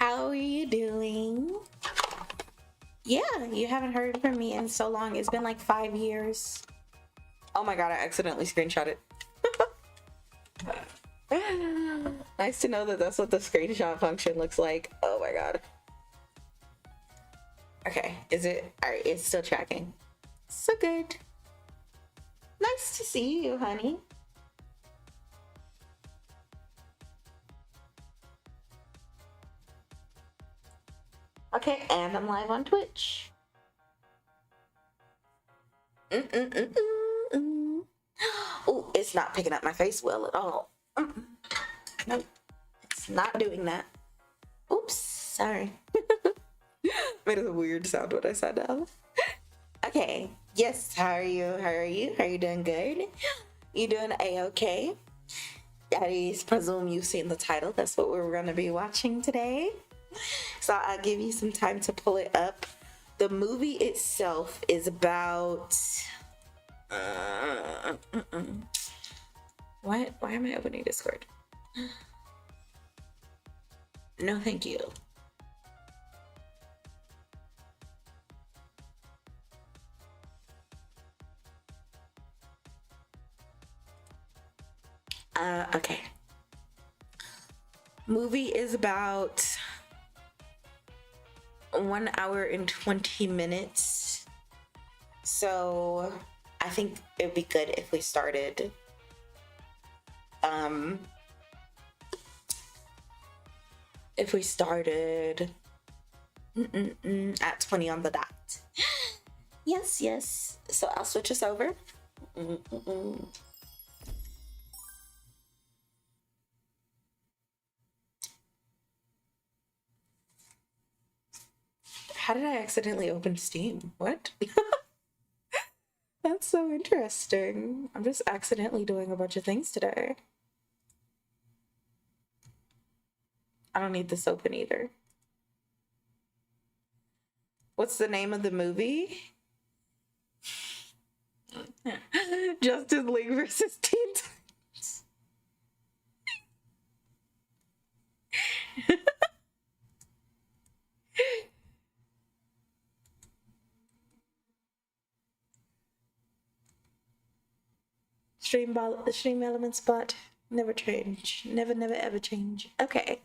How are you doing? Yeah, you haven't heard from me in so long. It's been like 5 years. Oh my god, I accidentally screenshot it. Nice to know that that's what the screenshot function looks like. Oh my god. Okay, is it? Alright, it's still tracking. So good. Nice to see you, honey. Okay, and I'm live on Twitch. Oh, it's not picking up my face well at all. Nope, it's not doing that. Oops, sorry. Made a weird sound when I sat down. Okay, yes, how are you? How are you? Are you doing good? You doing A-okay? I presume you've seen the title. That's what we're going to be watching today. So I'll give you some time to pull it up. The movie itself is about... Why am I opening Discord? No, thank you. Okay. Movie is about 1 hour and 20 minutes. So I think it'd be good if we started at 20 on the dot. Yes. So I'll switch us over. How did I accidentally open Steam? What? That's so interesting. I'm just accidentally doing a bunch of things today. I don't need this open either. What's the name of the movie? Justice League versus Teen Titans. Stream elements, but never change. Never ever change. Okay.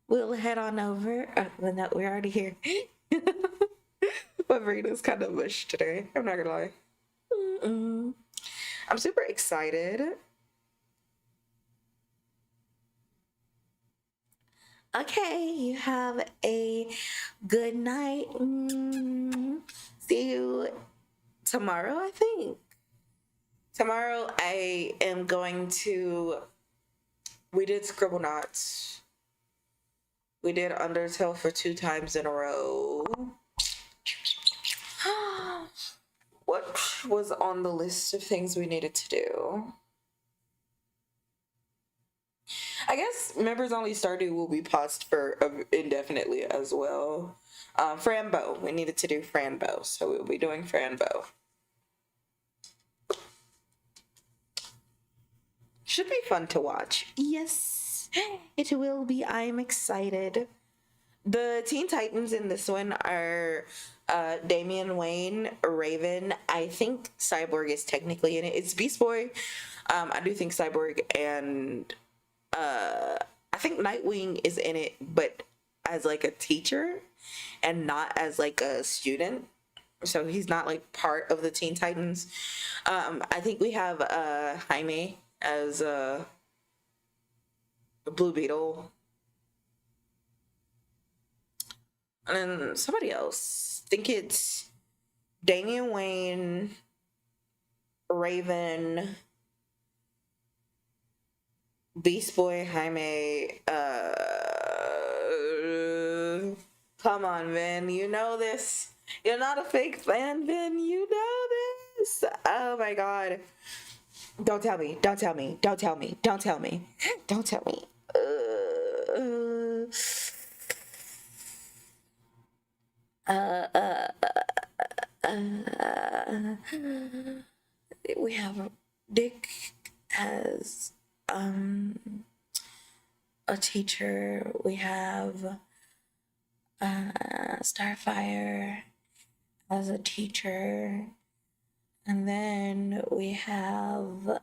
We'll head on over. Well, no, we're already here. My brain is kind of mush today. I'm not gonna lie. I'm super excited. Okay, you have a good night. See you tomorrow, I think. Tomorrow I am going to... We did Scribble Knots. We did Undertale for 2 times in a row. What was on the list of things we needed to do? I guess members only started will be paused for indefinitely as well. Frambo. We needed to do Frambo, so we'll be doing Frambo. Should be fun to watch. Yes, it will be. I'm excited. The Teen Titans in this one are Damian Wayne, Raven. I think Cyborg is technically in it. It's Beast Boy. I do think Cyborg and I think Nightwing is in it, but as like a teacher and not as like a student. So he's not like part of the Teen Titans. I think we have Jaime as Blue Beetle. And then somebody else. I think it's Damian Wayne, Raven, Beast Boy, Jaime. Come on, Vynn. You know this. You're not a fake fan, Vynn. You know this. Oh my god. Don't tell me. Don't tell me. Don't tell me. Don't tell me. Don't tell me. We have Dick as a teacher. We have Starfire as a teacher. And then we have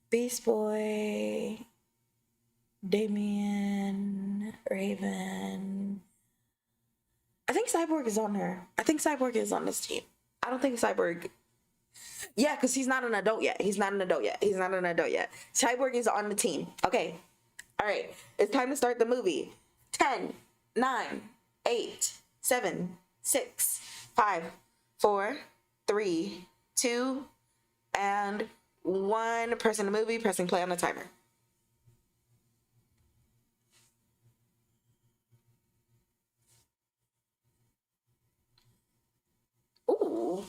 Beast Boy, Damien, Raven. I think Cyborg is on her. I think Cyborg is on this team. I don't think Cyborg. Yeah, because he's not an adult yet. He's not an adult yet. He's not an adult yet. Cyborg is on the team. Okay. All right. It's time to start the movie. 10, 9, 8, 7, 6, 5, 4, 3, 2, and 1. Pressing the movie, pressing play on the timer. Ooh.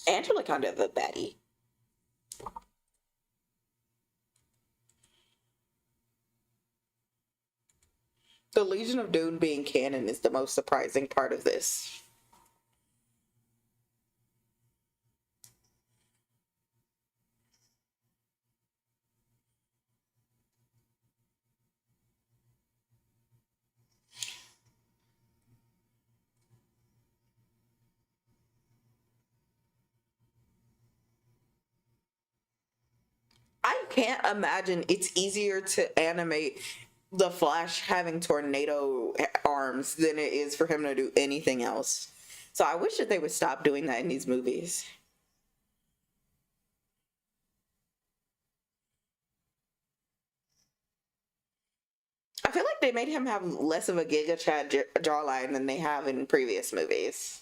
Angela kind of a baddie. The Legion of Doom being canon is the most surprising part of this. I can't imagine it's easier to animate the Flash having tornado arms than it is for him to do anything else. So I wish that they would stop doing that in these movies. I feel like they made him have less of a Giga Chad jawline than they have in previous movies.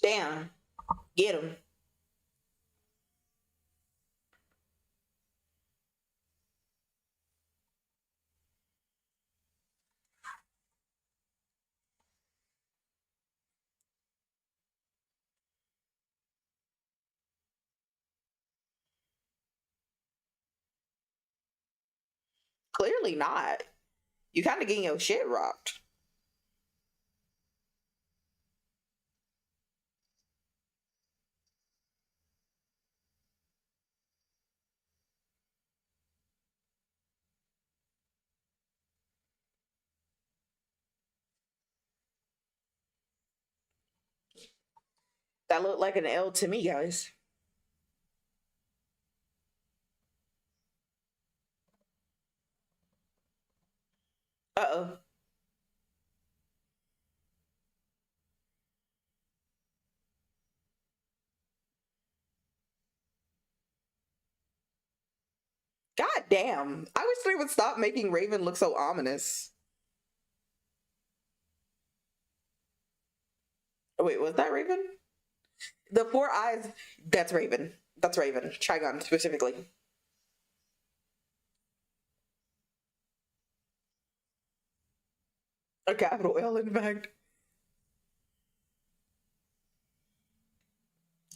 Damn, get him. Clearly not. You kind of getting your shit rocked. That looked like an L to me, guys. Uh oh. God damn. I wish they would stop making Raven look so ominous. Oh, wait, was that Raven? The four eyes, that's Raven. That's Raven. Trigon specifically. A capital L, in fact.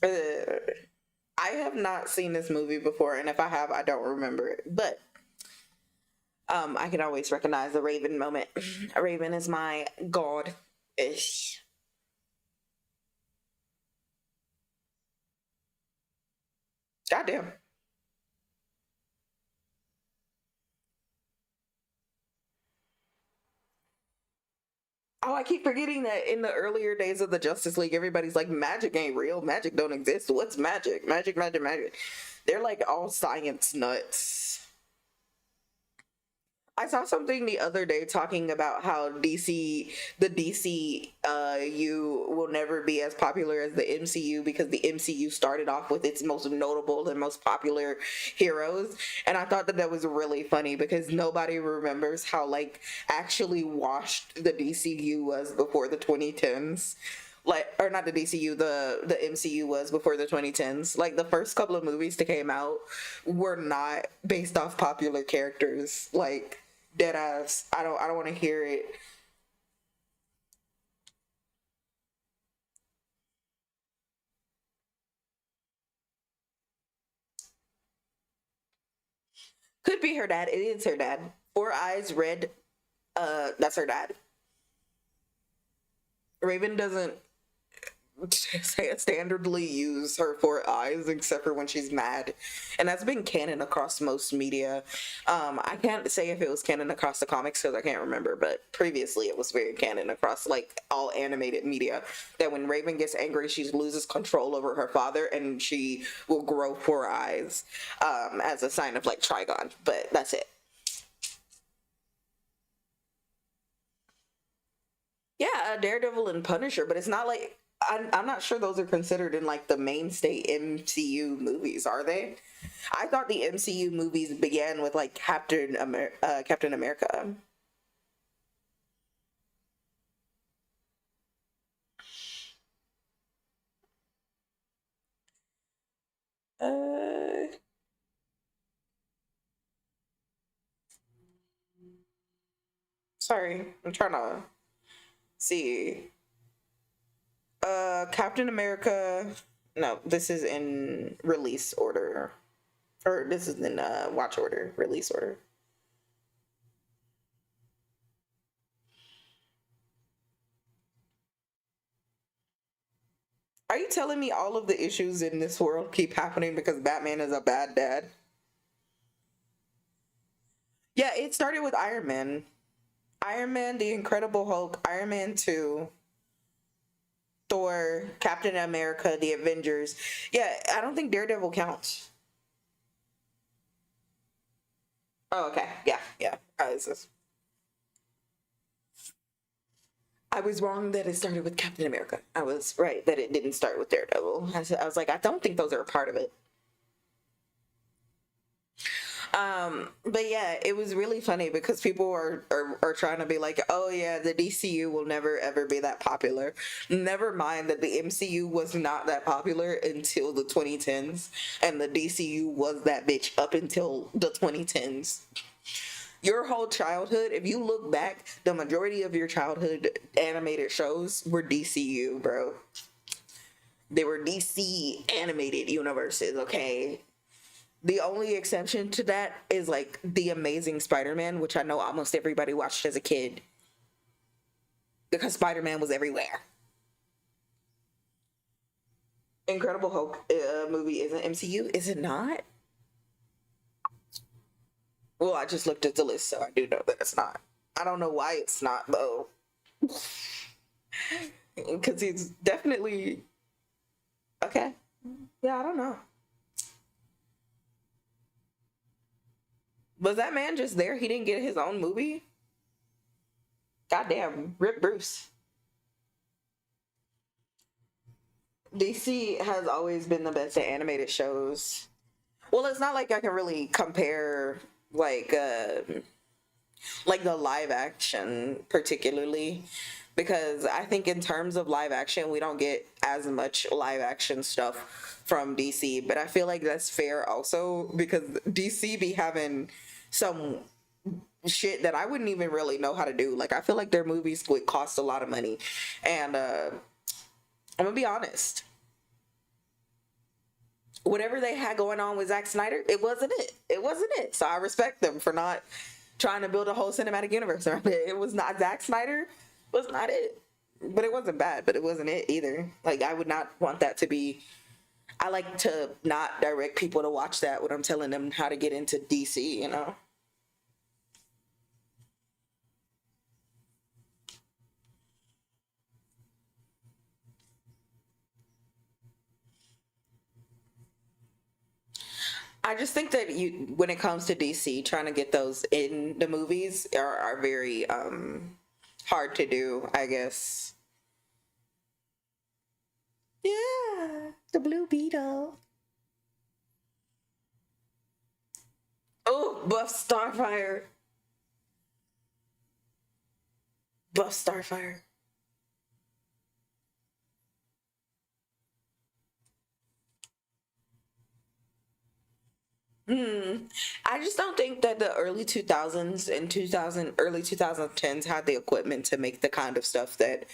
I have not seen this movie before, and if I have, I don't remember it. But I can always recognize the Raven moment. Raven is my god ish. Goddamn. Oh, I keep forgetting that in the earlier days of the Justice League, everybody's like, magic ain't real. Magic don't exist. What's magic? Magic, magic, magic. They're like all science nuts. I saw something the other day talking about how the DC U will never be as popular as the MCU because the MCU started off with its most notable and most popular heroes, and I thought that that was really funny because nobody remembers how like actually washed the DCU was before the 2010s. Like, or not the DCU, the MCU was before the 2010s. Like the first couple of movies that came out were not based off popular characters. Like dead ass. I don't want to hear it. Could be her dad. It is her dad. Four eyes, red. That's her dad. Raven doesn't standardly use her four eyes except for when she's mad, and that's been canon across most media. I can't say if it was canon across the comics because I can't remember, but previously it was very canon across like all animated media that when Raven gets angry she loses control over her father and she will grow four eyes as a sign of like Trigon, but that's it. Yeah, Daredevil and Punisher, but it's not like I'm not sure those are considered in like the mainstay MCU movies, are they? I thought the MCU movies began with like Captain America. Uh, Sorry, I'm trying to see. Captain America. No, this is in release order, or this is in watch order, release order. Are you telling me all of the issues in this world keep happening because Batman is a bad dad? Yeah, it started with Iron Man. Iron Man, The Incredible Hulk, Iron Man 2, Thor, Captain America, The Avengers. Yeah, I don't think Daredevil counts. Oh, okay. Yeah, yeah. I was wrong that it started with Captain America. I was right that it didn't start with Daredevil. I was like, I don't think those are a part of it. But yeah, it was really funny because people are trying to be like, oh yeah, the DCU will never ever be that popular. Never mind that the MCU was not that popular until the 2010s, and the DCU was that bitch up until the 2010s. Your whole childhood, if you look back, the majority of your childhood animated shows were DCU, bro. They were DC animated universes, okay? The only exception to that is like the Amazing Spider-Man, which I know almost everybody watched as a kid because Spider-Man was everywhere. Incredible Hulk movie isn't MCU, is it not? Well, I just looked at the list, so I do know that it's not. I don't know why it's not though, because he's definitely okay. Yeah, I don't know. Was that man just there? He didn't get his own movie? Goddamn, Rip Bruce. DC has always been the best at animated shows. Well, it's not like I can really compare like like the live action particularly, because I think in terms of live action we don't get as much live action stuff from DC, but I feel like that's fair also because DC be having some shit that I wouldn't even really know how to do. Like I feel like their movies would cost a lot of money, and I'm gonna be honest, whatever they had going on with Zack Snyder, it wasn't it. It wasn't it. So I respect them for not trying to build a whole cinematic universe around it. It was not Zack Snyder, was not it. But it wasn't bad, but it wasn't it either. Like I would not want that to be. I like to not direct people to watch that when I'm telling them how to get into DC, you know? I just think that you, when it comes to DC, trying to get those in the movies are very hard to do, I guess. Yeah, the Blue Beetle. Oh, Buff Starfire. Buff Starfire. Hmm. I just don't think that the early 2000s and 2000 early 2010s had the equipment to make the kind of stuff that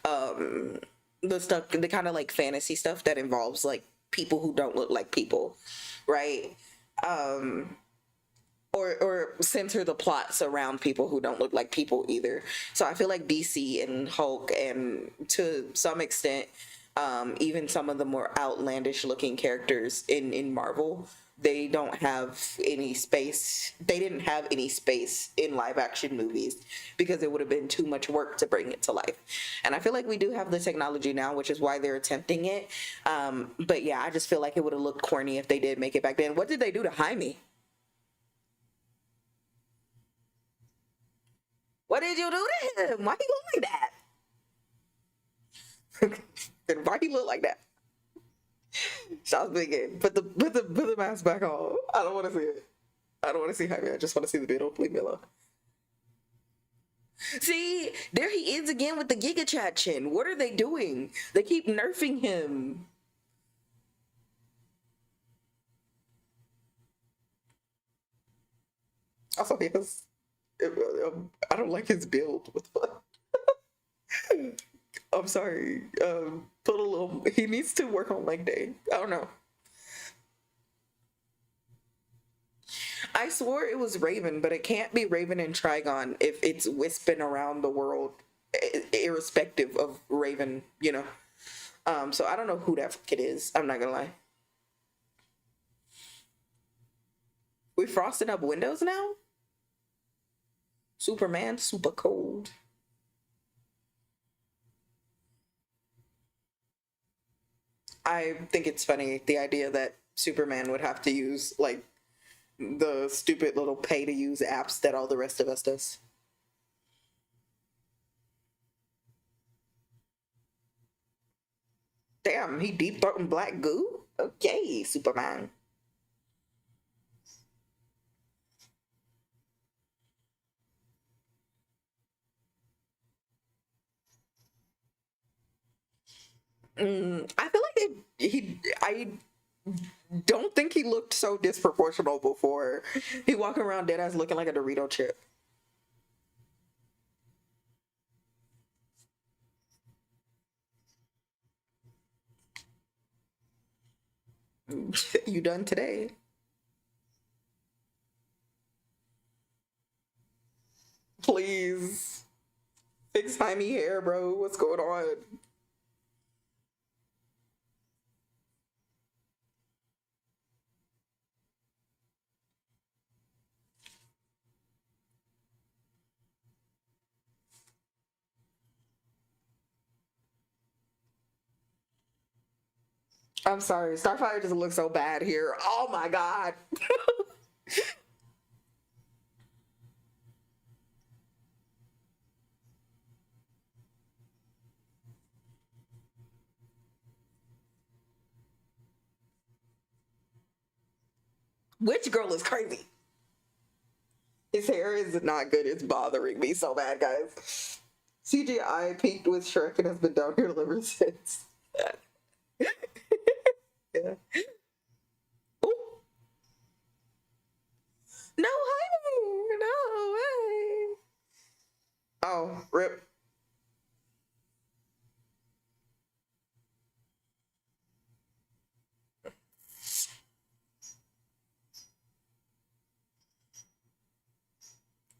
um the kind of like fantasy stuff that involves like people who don't look like people, right? Um or center the plots around people who don't look like people either. So I feel like DC and Hulk and to some extent even some of the more outlandish looking characters in Marvel, they don't have any space. They didn't have any space in live action movies because it would have been too much work to bring it to life. And I feel like we do have the technology now, which is why they're attempting it. But yeah, I just feel like it would have looked corny if they did make it back then. What did they do to Jaime? What did you do to him? Why he look like that? And why he look like that? Shot's big game. Put the mask back on. I don't want to see it. I don't want to see Jaime. I just want to see the Beetle. Leave me alone. See, there he is again with the Giga Chat chin. What are they doing? They keep nerfing him. Also, he has. I don't like his build. What the fuck? I'm sorry. Put a little. He needs to work on leg day. I don't know. I swore it was Raven, but it can't be Raven and Trigon if it's wisping around the world, irrespective of Raven. You know. So I don't know who that fuck it is. I'm not gonna lie. We frosting up windows now. Superman, super cold. I think it's funny the idea that Superman would have to use like the stupid little pay to use apps that all the rest of us does. Damn, he deep throating black goo? Okay, Superman. I feel like I don't think he looked so disproportional before. He walking around dead ass looking like a Dorito chip. You done today? slimy hair, bro. What's going on? I'm sorry. Starfire just looks so bad here. Oh my god. Which girl is crazy? His hair is not good. It's bothering me so bad, guys. CGI peaked with Shrek and has been down here ever since. Yeah. Ooh. No, honey. No way. Oh, rip.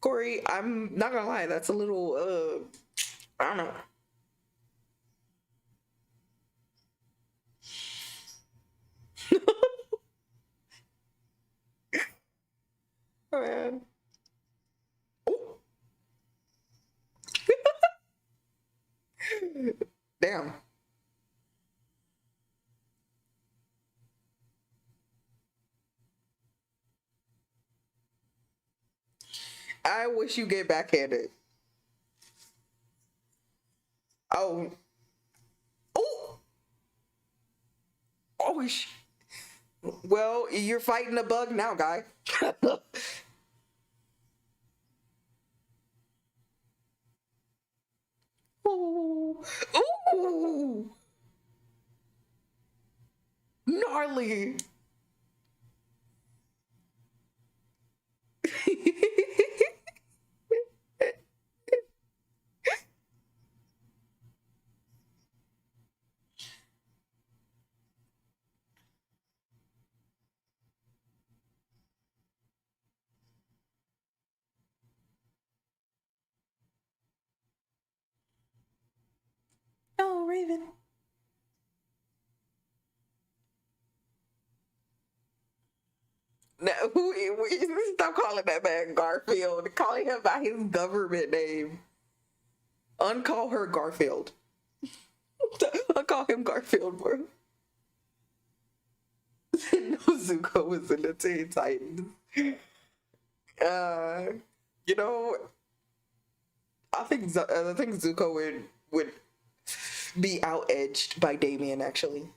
Corey, I'm not gonna lie, that's a little I don't know. Oh, man. Ooh. Damn. I wish you get backhanded. Oh. Oh. Oh, well, you're fighting a bug now, guy. Ooh. Ooh. Gnarly. Oh, Raven. No, stop calling that man Garfield. Calling him by his government name. Uncall her Garfield. Uncall him Garfield, bro. No, Zuko was in the Teen Titans. Uh, you know, I think Zuko would be out edged by Damien actually.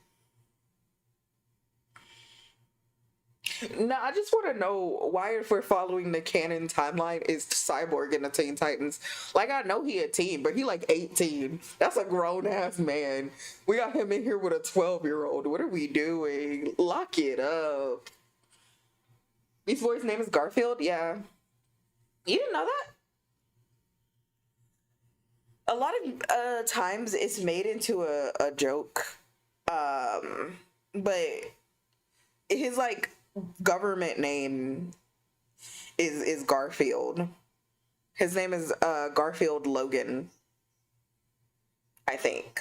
No, I just want to know why, if we're following the canon timeline, is Cyborg in the Teen Titans. Like, I know he a teen, but he like 18. That's a grown ass man. We got him in here with a 12-year-old. What are we doing? Lock it up. Beast Boy's name is Garfield. Yeah, you didn't know that. A lot of times it's made into a joke, but his like government name is Garfield. His name is Garfield Logan, I think.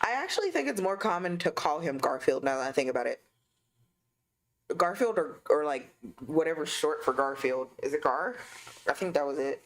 I actually think it's more common to call him Garfield now that I think about it. Garfield or like whatever's short for Garfield. Is it Gar? I think that was it.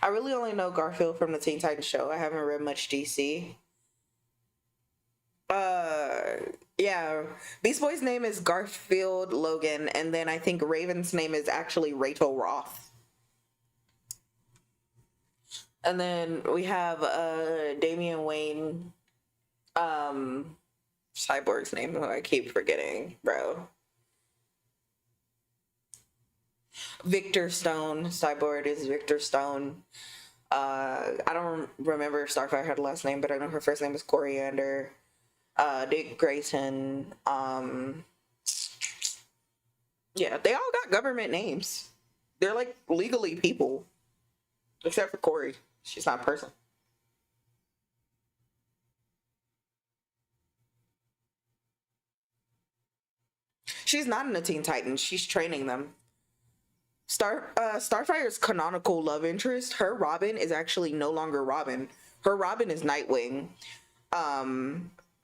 I really only know Garfield from the Teen Titans show. I haven't read much DC. Uh, yeah. Beast Boy's name is Garfield Logan, and then I think Raven's name is actually Rachel Roth. And then we have Damian Wayne, um, Cyborg's name, who I keep forgetting, bro. Victor Stone. Cyborg is Victor Stone. I don't remember if Starfire had a last name, but I know her first name is Coriander. Dick Grayson. Yeah, they all got government names. They're like legally people, except for Corey. She's not a person. She's not in the Teen Titans. She's training them. Starfire's canonical love interest, her Robin, is actually no longer Robin. Her Robin is Nightwing.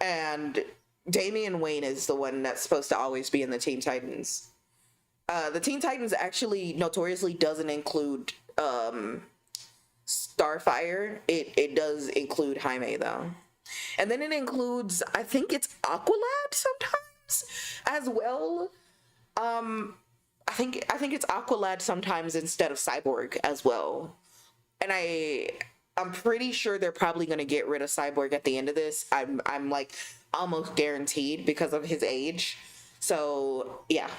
And Damian Wayne is the one that's supposed to always be in the Teen Titans. The Teen Titans actually notoriously doesn't include Starfire. It does include Jaime though. And then it includes, I think it's Aqualad sometimes as well. I think it's Aqualad sometimes instead of Cyborg as well. And I'm pretty sure they're probably gonna get rid of Cyborg at the end of this. I'm like almost guaranteed because of his age. So yeah.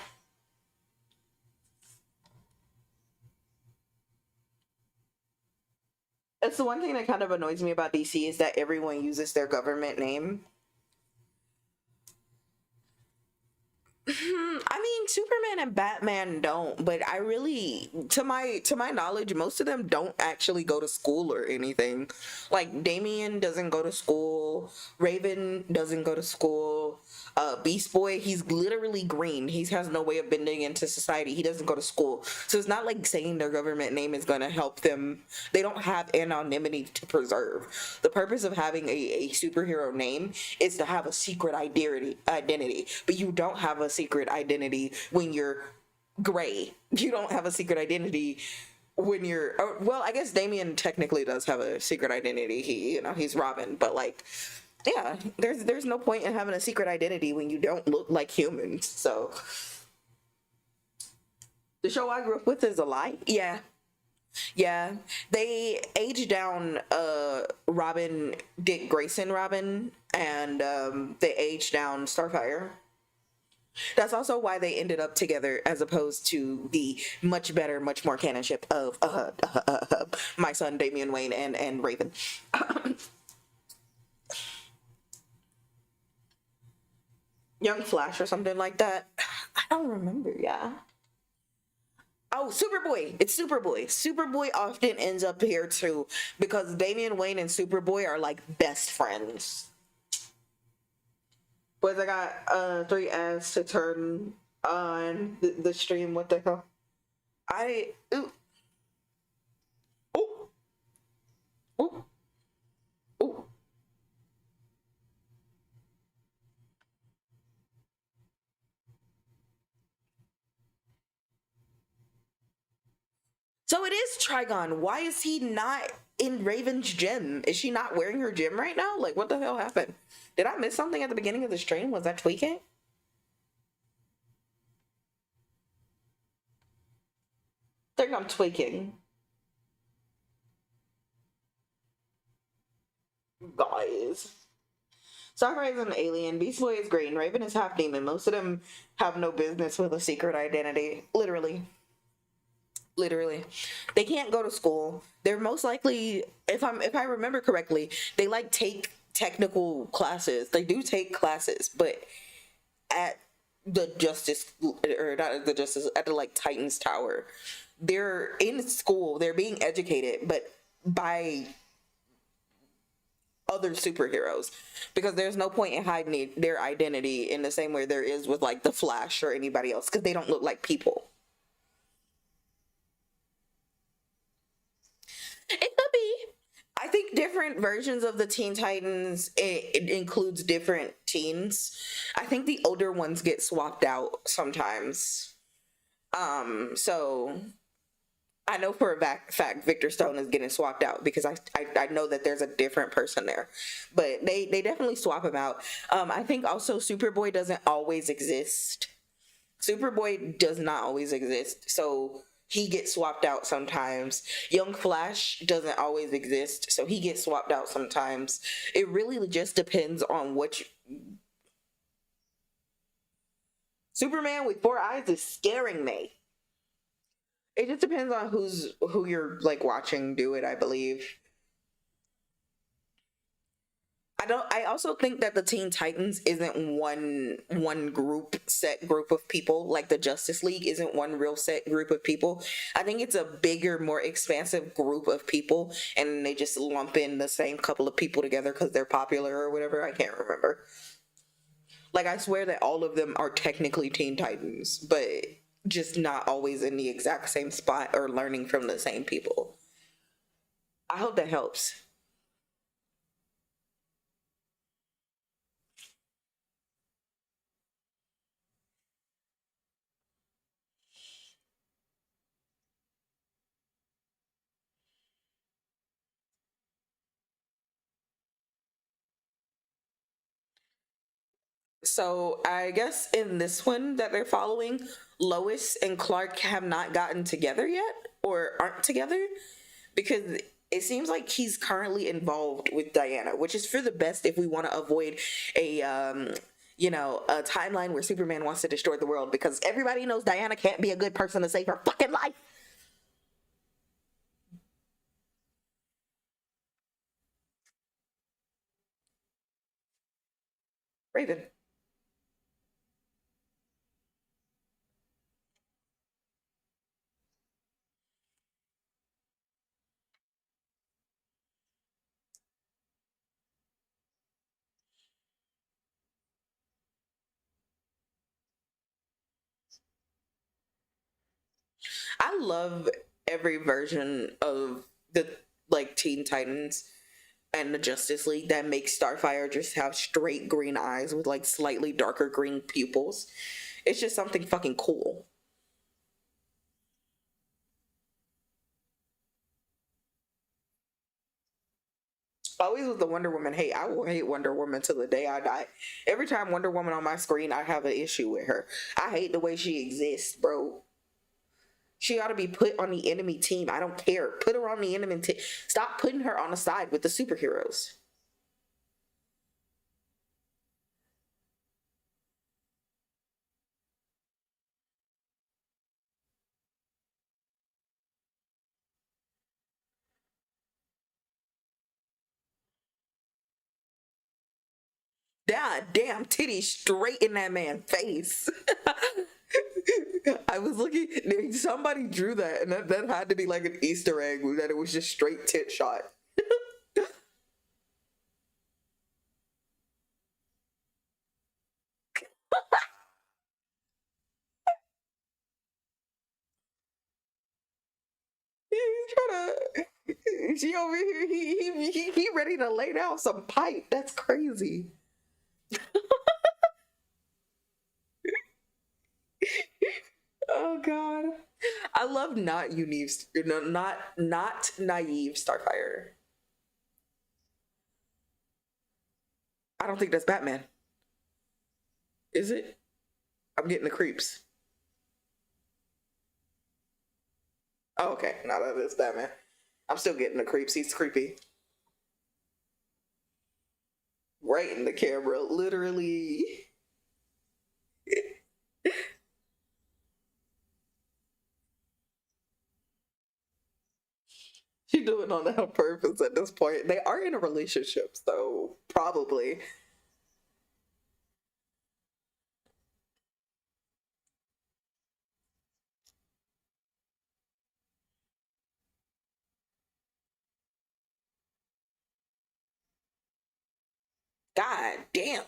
It's the one thing that kind of annoys me about DC is that everyone uses their government name. I mean, Superman and Batman don't, but I really, to my knowledge, most of them don't actually go to school or anything. Like Damian doesn't go to school, Raven doesn't go to school, Beast Boy, he's literally green. He has no way of bending into society. He doesn't go to school. So it's not like saying their government name is gonna help them. They don't have anonymity to preserve. The purpose of having a superhero name is to have a secret identity, but you don't have a secret identity when you're gray. You don't have a secret identity when you're well, I guess Damien technically does have a secret identity. He's Robin, but like, yeah, there's no point in having a secret identity when you don't look like humans. So the show I grew up with is a lie. Yeah. Yeah, they aged down Robin, Dick Grayson Robin, and they aged down Starfire. That's also why they ended up together as opposed to the much better, much more canonship of my son Damian Wayne and Raven. Young Flash or something like that. I don't remember, yeah. Oh, Superboy. It's Superboy. Superboy often ends up here too because Damian Wayne and Superboy are like best friends. Boys, I got 3 ads to turn on the stream. What the hell? Ooh, ooh, ooh, ooh. So it is Trigon. Why is he not in Raven's gym? Is she not wearing her gym right now? Like, what the hell happened? Did I miss something at the beginning of the stream? Was that tweaking? I think I'm tweaking. Guys. Starfire is an alien. Beast Boy is green. Raven is half demon. Most of them have no business with a secret identity. Literally, they can't go to school. They're most likely, if I remember correctly, they like take technical classes. They do take classes, but at the justice, or not at the justice, at the like Titans Tower, they're in school. They're being educated, but by other superheroes, because there's no point in hiding their identity in the same way there is with like the Flash or anybody else, because they don't look like people. It could be. I think different versions of the Teen Titans, it includes different teens. I think the older ones get swapped out sometimes. So I know for a fact Victor Stone is getting swapped out because I know that there's a different person there, but they definitely swap him out. I think also Superboy doesn't always exist. Superboy does not always exist, so he gets swapped out sometimes. Young Flash doesn't always exist, so he gets swapped out sometimes. It really just depends on which. Superman with 4 eyes is scaring me. It just depends on who you're like watching do it, I believe. I also think that the Teen Titans isn't one group set group of people, like the Justice League isn't one real set group of people. I think it's a bigger, more expansive group of people, and they just lump in the same couple of people together because they're popular or whatever. I can't remember. Like, I swear that all of them are technically Teen Titans, but just not always in the exact same spot or learning from the same people. I hope that helps. So I guess in this one that they're following, Lois and Clark have not gotten together yet or aren't together because it seems like he's currently involved with Diana, which is for the best if we want to avoid a a timeline where Superman wants to destroy the world because everybody knows Diana can't be a good person to save her fucking life. Raven. I love every version of the like Teen Titans and the Justice League that makes Starfire just have straight green eyes with like slightly darker green pupils. It's just something fucking cool. Always with the Wonder Woman hate. I will hate Wonder Woman till the day I die. Every time Wonder Woman on my screen, I have an issue with her. I hate the way she exists, bro. She ought to be put on the enemy team. I don't care. Put her on the enemy team. Stop putting her on the side with the superheroes. God damn titty straight in that man's face. I was looking, somebody drew that, and that had to be like an Easter egg that it was just straight tit shot. He's trying to, she over here, he ready to lay down some pipe. That's crazy. Oh god. I love not naive, not naive Starfire. I don't think that's Batman. Is it? I'm getting the creeps. Oh, okay. Now that is Batman. I'm still getting the creeps. He's creepy. Right in the camera, literally. She doing on that on purpose at this point. They are in a relationship, so probably. God damn.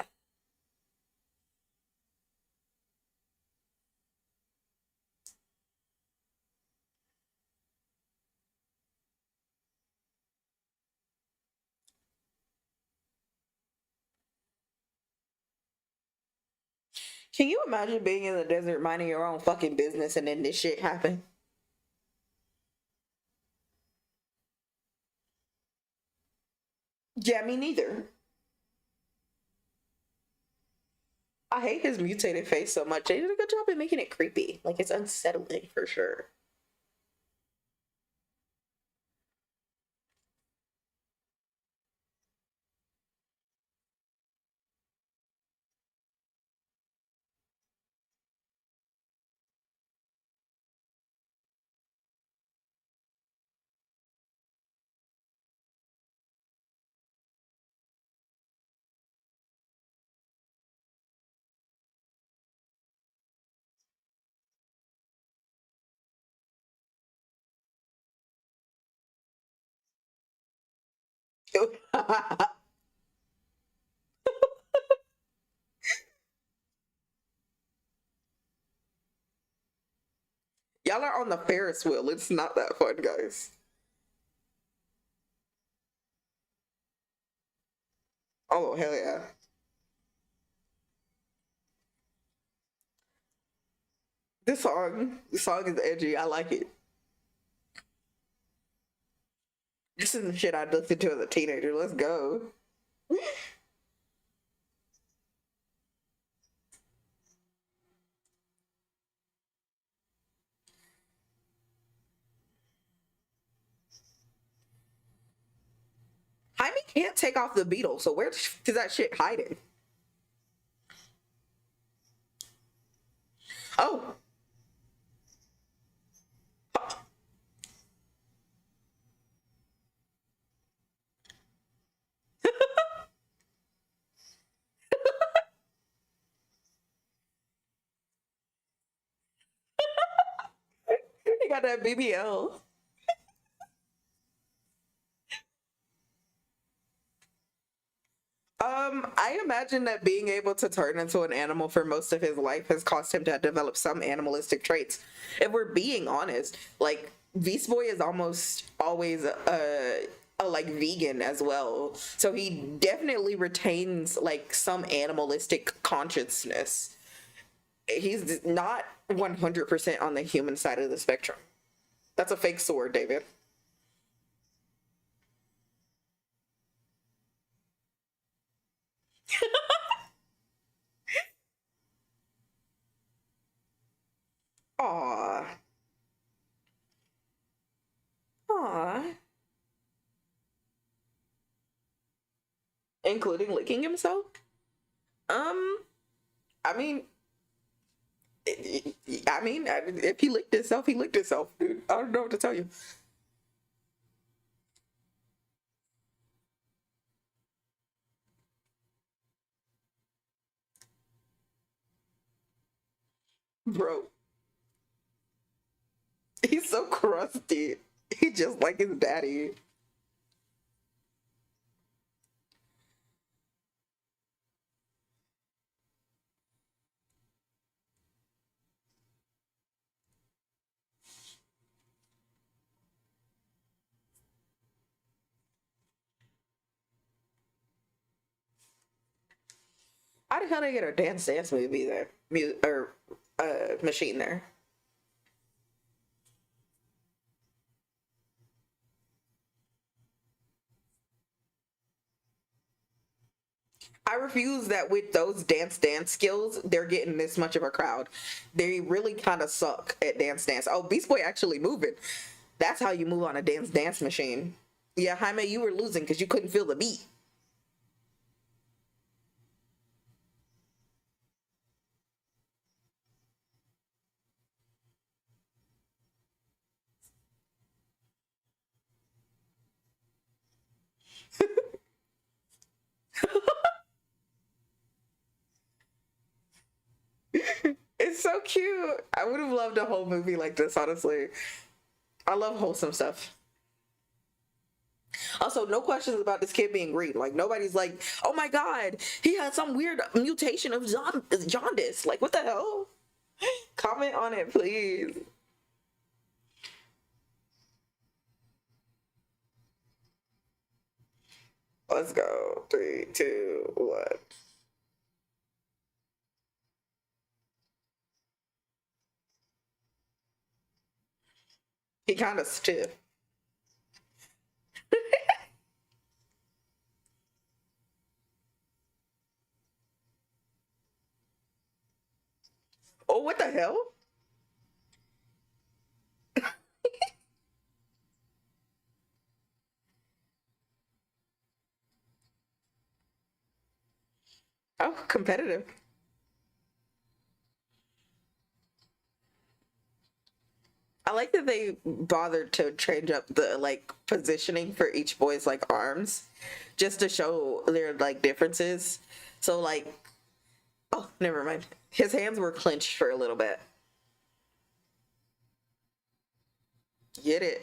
Can you imagine being in the desert minding your own fucking business and then this shit happen? Yeah, me neither. I hate his mutated face so much. They did a good job at making it creepy. Like, it's unsettling for sure. Y'all are on the Ferris wheel. It's not that fun, guys. Oh, hell yeah. This song is edgy. I like it. This is the shit I listened to as a teenager. Let's go. Jaime can't take off the beetle, so where is that shit hiding? Oh, he got that BBL. I imagine that being able to turn into an animal for most of his life has caused him to develop some animalistic traits. If we're being honest, like Beast Boy is almost always a like vegan as well, so he definitely retains like some animalistic consciousness. He's not 100% on the human side of the spectrum. That's a fake sword, David. Aw, aw, including licking himself. Um, I mean, if he licked himself, he licked himself, dude. I don't know what to tell you, bro. He's so crusty. He just like his daddy. How the hell they get a dance movie there, or machine there? I refuse that with those dance skills, they're getting this much of a crowd. They really kind of suck at dance. Oh, Beast Boy actually moving. That's how you move on a dance machine. Yeah, Jaime, you were losing because you couldn't feel the beat. It's so cute. I would have loved a whole movie like this, honestly. I love wholesome stuff. Also, no questions about this kid being green. Like, nobody's like, oh my god, he had some weird mutation of jaundice. Like, what the hell? Comment on it, please. Let's go. Three, two, one. He kind of stiff. Oh, what the hell? Oh, competitive. I like that they bothered to change up the like positioning for each boy's like arms just to show their like differences. So like, oh, never mind. His hands were clenched for a little bit. Get it?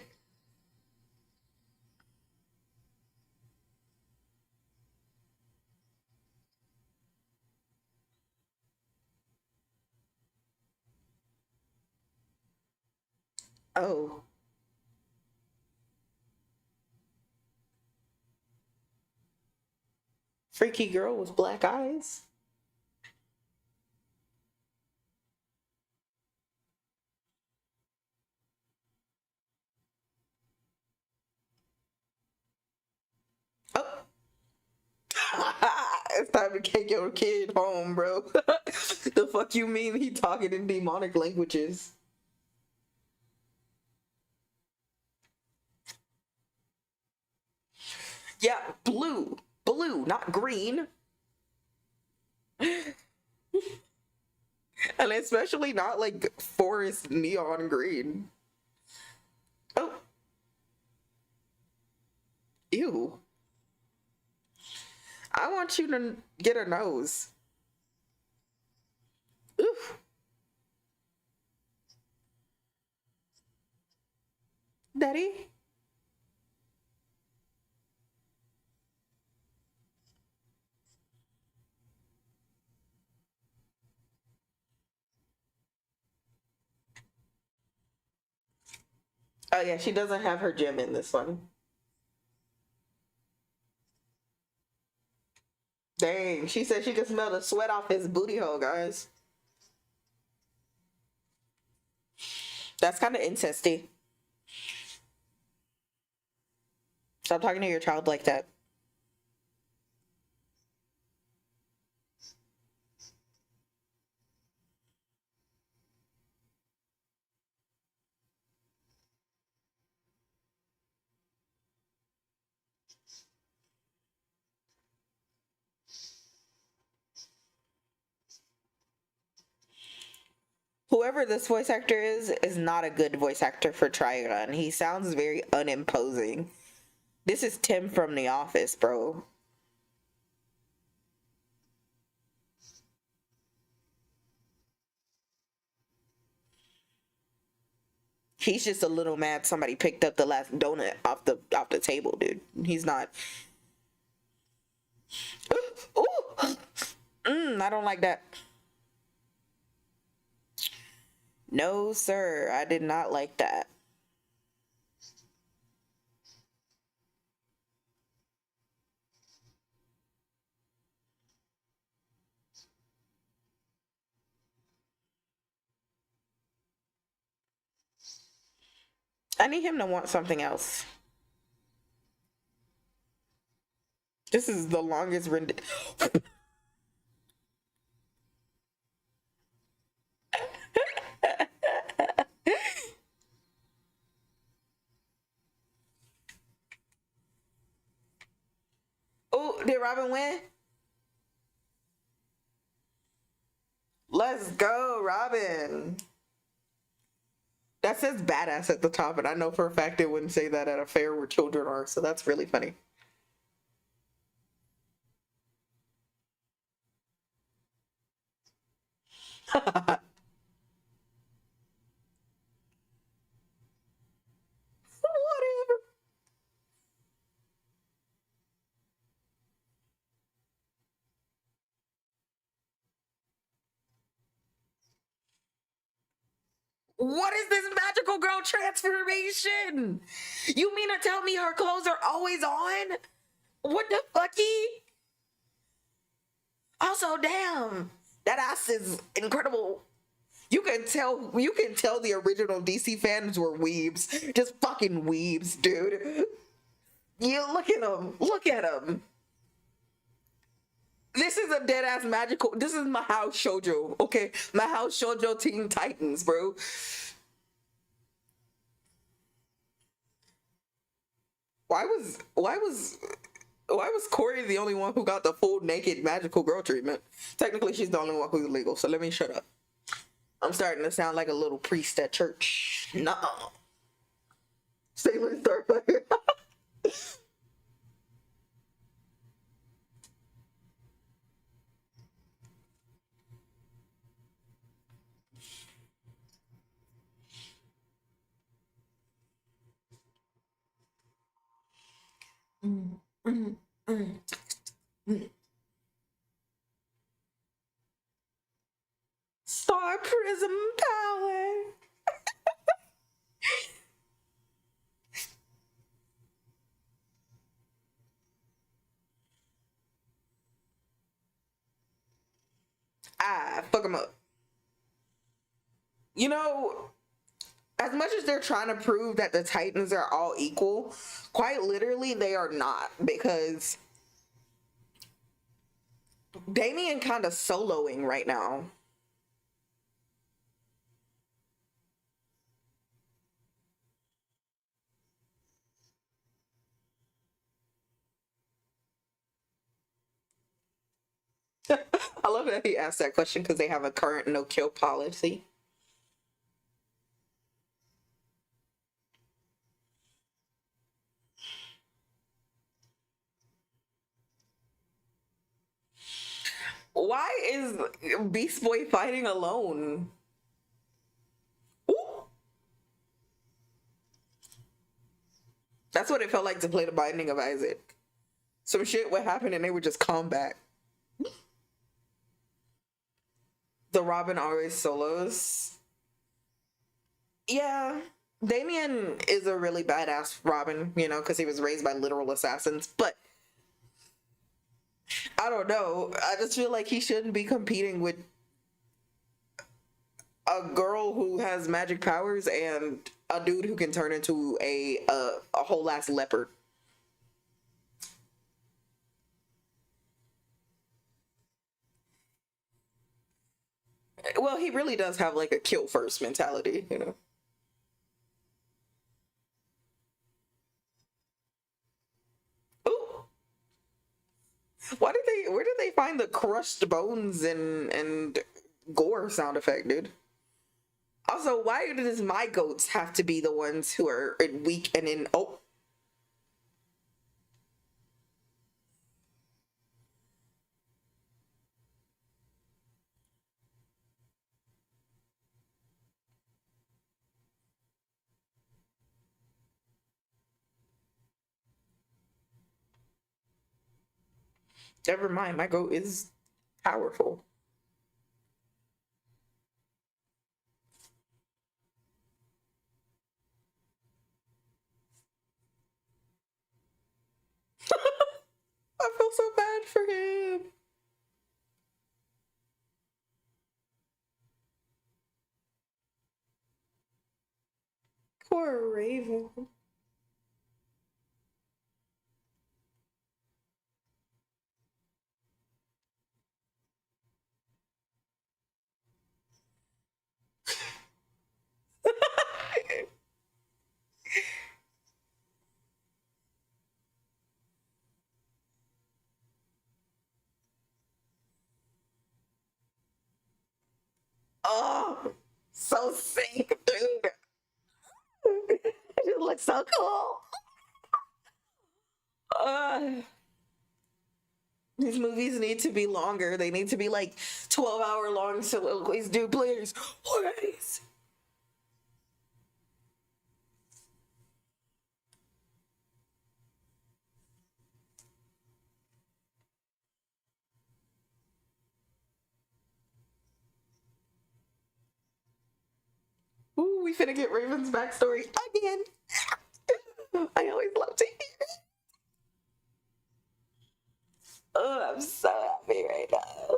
Oh. Freaky girl with black eyes. Oh. It's time to take your kid home, bro. The fuck you mean he talking in demonic languages? Yeah, blue. Blue, not green. And especially not like forest neon green. Oh, ew. I want you to get a nose. Oof. Daddy? Oh yeah, she doesn't have her gym in this one. Dang, she said she could smell the sweat off his booty hole, guys. That's kind of incesty. Stop talking to your child like that. Whoever this voice actor is not a good voice actor for Trigon. He sounds very unimposing. This is Tim from The Office, bro. He's just a little mad somebody picked up the last donut off the table, dude. He's not. Ooh, ooh. I don't like that. No, sir. I did not like that. I need him to want something else. This is the longest rendition. Oh, did Robin win? Let's go, Robin. That says badass at the top, and I know for a fact it wouldn't say that at a fair where children are, so that's really funny. Whatever. What is this magical girl transformation? You mean to tell me her clothes are always on? What the fucky? Also, damn, that ass is incredible. You can tell the original DC fans were weebs. Just fucking weebs, dude. You look at them. Look at them. This is a dead ass magical. This is my house shoujo, okay? My house shoujo Teen Titans, bro. Why was Corey the only one who got the full naked magical girl treatment? Technically, she's the only one who's legal. So let me shut up. I'm starting to sound like a little priest at church. Nuh. Sailor Starfire. Mm, mm, mm, mm. Star Prism Power. Ah, fuck them up. You know, as much as they're trying to prove that the Titans are all equal, quite literally they are not, because Damien kind of soloing right now. I love that he asked that question because they have a current no kill policy. Why is Beast Boy fighting alone? Ooh. That's what it felt like to play the Binding of Isaac. Some shit would happen and they would just come back. The Robin always solos. Yeah, Damien is a really badass Robin, you know, because he was raised by literal assassins. But I don't know. I just feel like he shouldn't be competing with a girl who has magic powers and a dude who can turn into a whole ass leopard. Well, he really does have like a kill first mentality, you know. Ooh, where did they find the crushed bones and gore sound effect, dude? Also, why does my goats have to be the ones who are weak and in? Oh, never mind. My goat is powerful. I feel so bad for him. Poor Raven. Oh, so sick, dude. It looks so cool. Uh, these movies need to be longer. They need to be like 12-hour long soliloquies. Dude, please. Please. Ooh, we finna get Raven's backstory again. I always love to hear it. Oh, I'm so happy right now.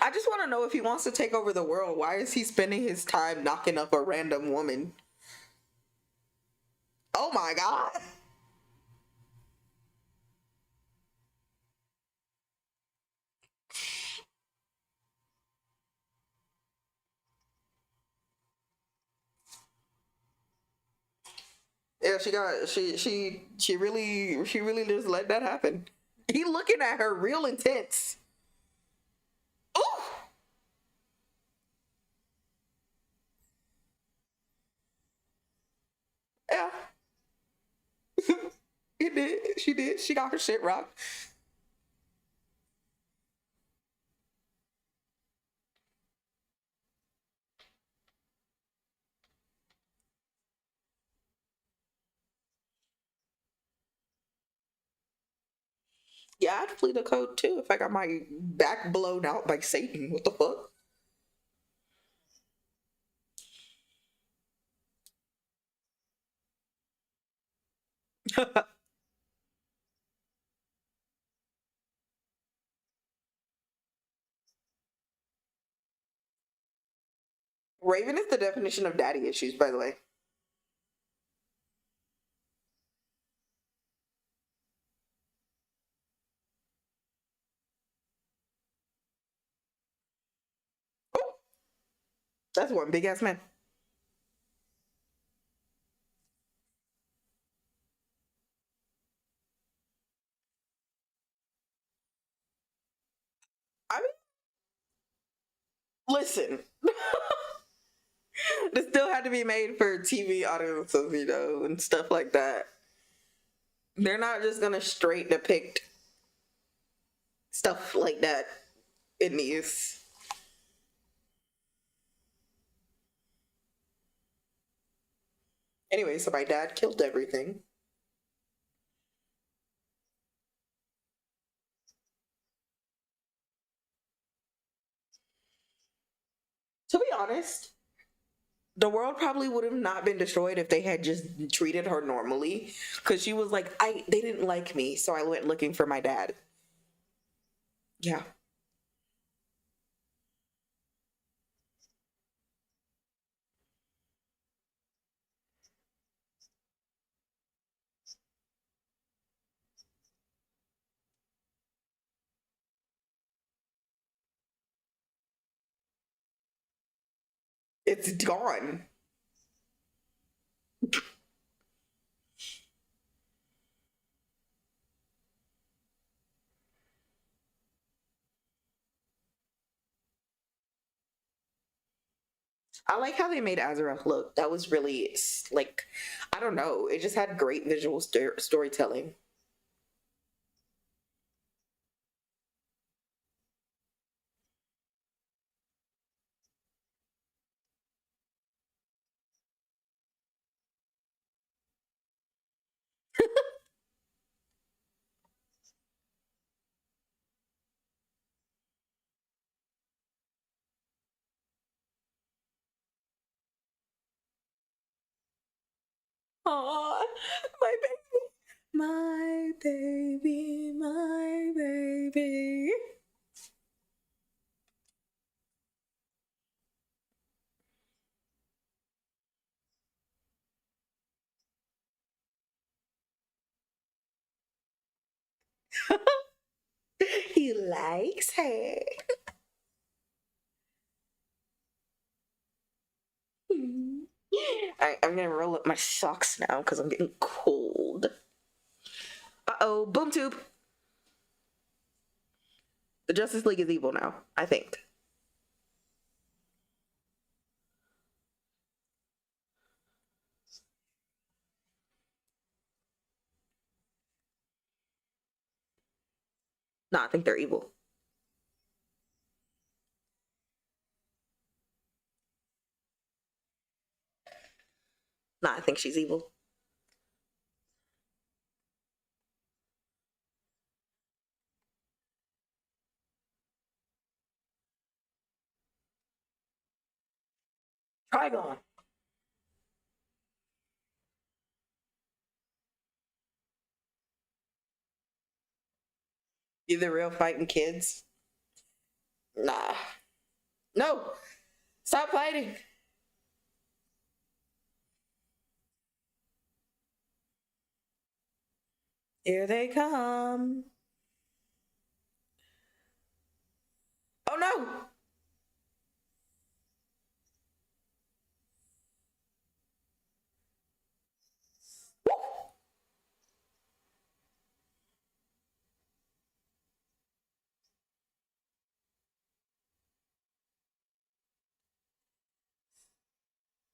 I just want to know if he wants to take over the world. Why is he spending his time knocking up a random woman? Oh my god. Yeah, she really just let that happen. He looking at her real intense. Ooh. Yeah. He did. She did. She got her shit rocked. Yeah, I'd plead the code too if I got my back blown out by Satan. What the fuck? Raven is the definition of daddy issues, by the way. Oh, that's one big ass man. I mean, listen, this still had to be made for TV audiences, you know, and stuff like that. They're not just gonna straight depict stuff like that in these. Anyway, so my dad killed everything. To be honest, the world probably would have not been destroyed if they had just treated her normally. Because she was like, they didn't like me, so I went looking for my dad. Yeah. It's gone. I like how they made Azareth look. That was really like, I don't know. It just had great visual storytelling. Aw, my baby, my baby, my baby. He likes her. I'm gonna roll up my socks now because I'm getting cold. Uh oh, boom tube. The Justice League is evil now, I think. No, I think they're evil. No, I think she's evil. Trigon. You the real fighting kids? Nah. No. Stop fighting. Here they come. Oh no.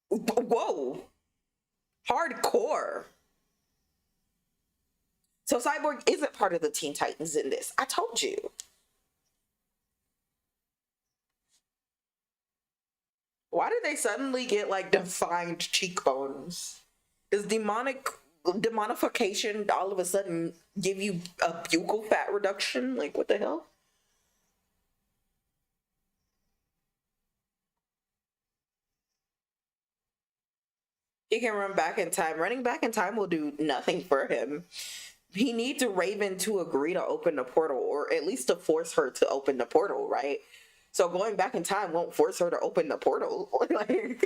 Whoa. Hardcore. So Cyborg isn't part of the Teen Titans in this. I told you. Why did they suddenly get like defined cheekbones? Is demonic demonification all of a sudden give you a buccal fat reduction? Like, what the hell? He can run back in time. Running back in time will do nothing for him. He needs Raven to agree to open the portal, or at least to force her to open the portal, right? So going back in time won't force her to open the portal. Like,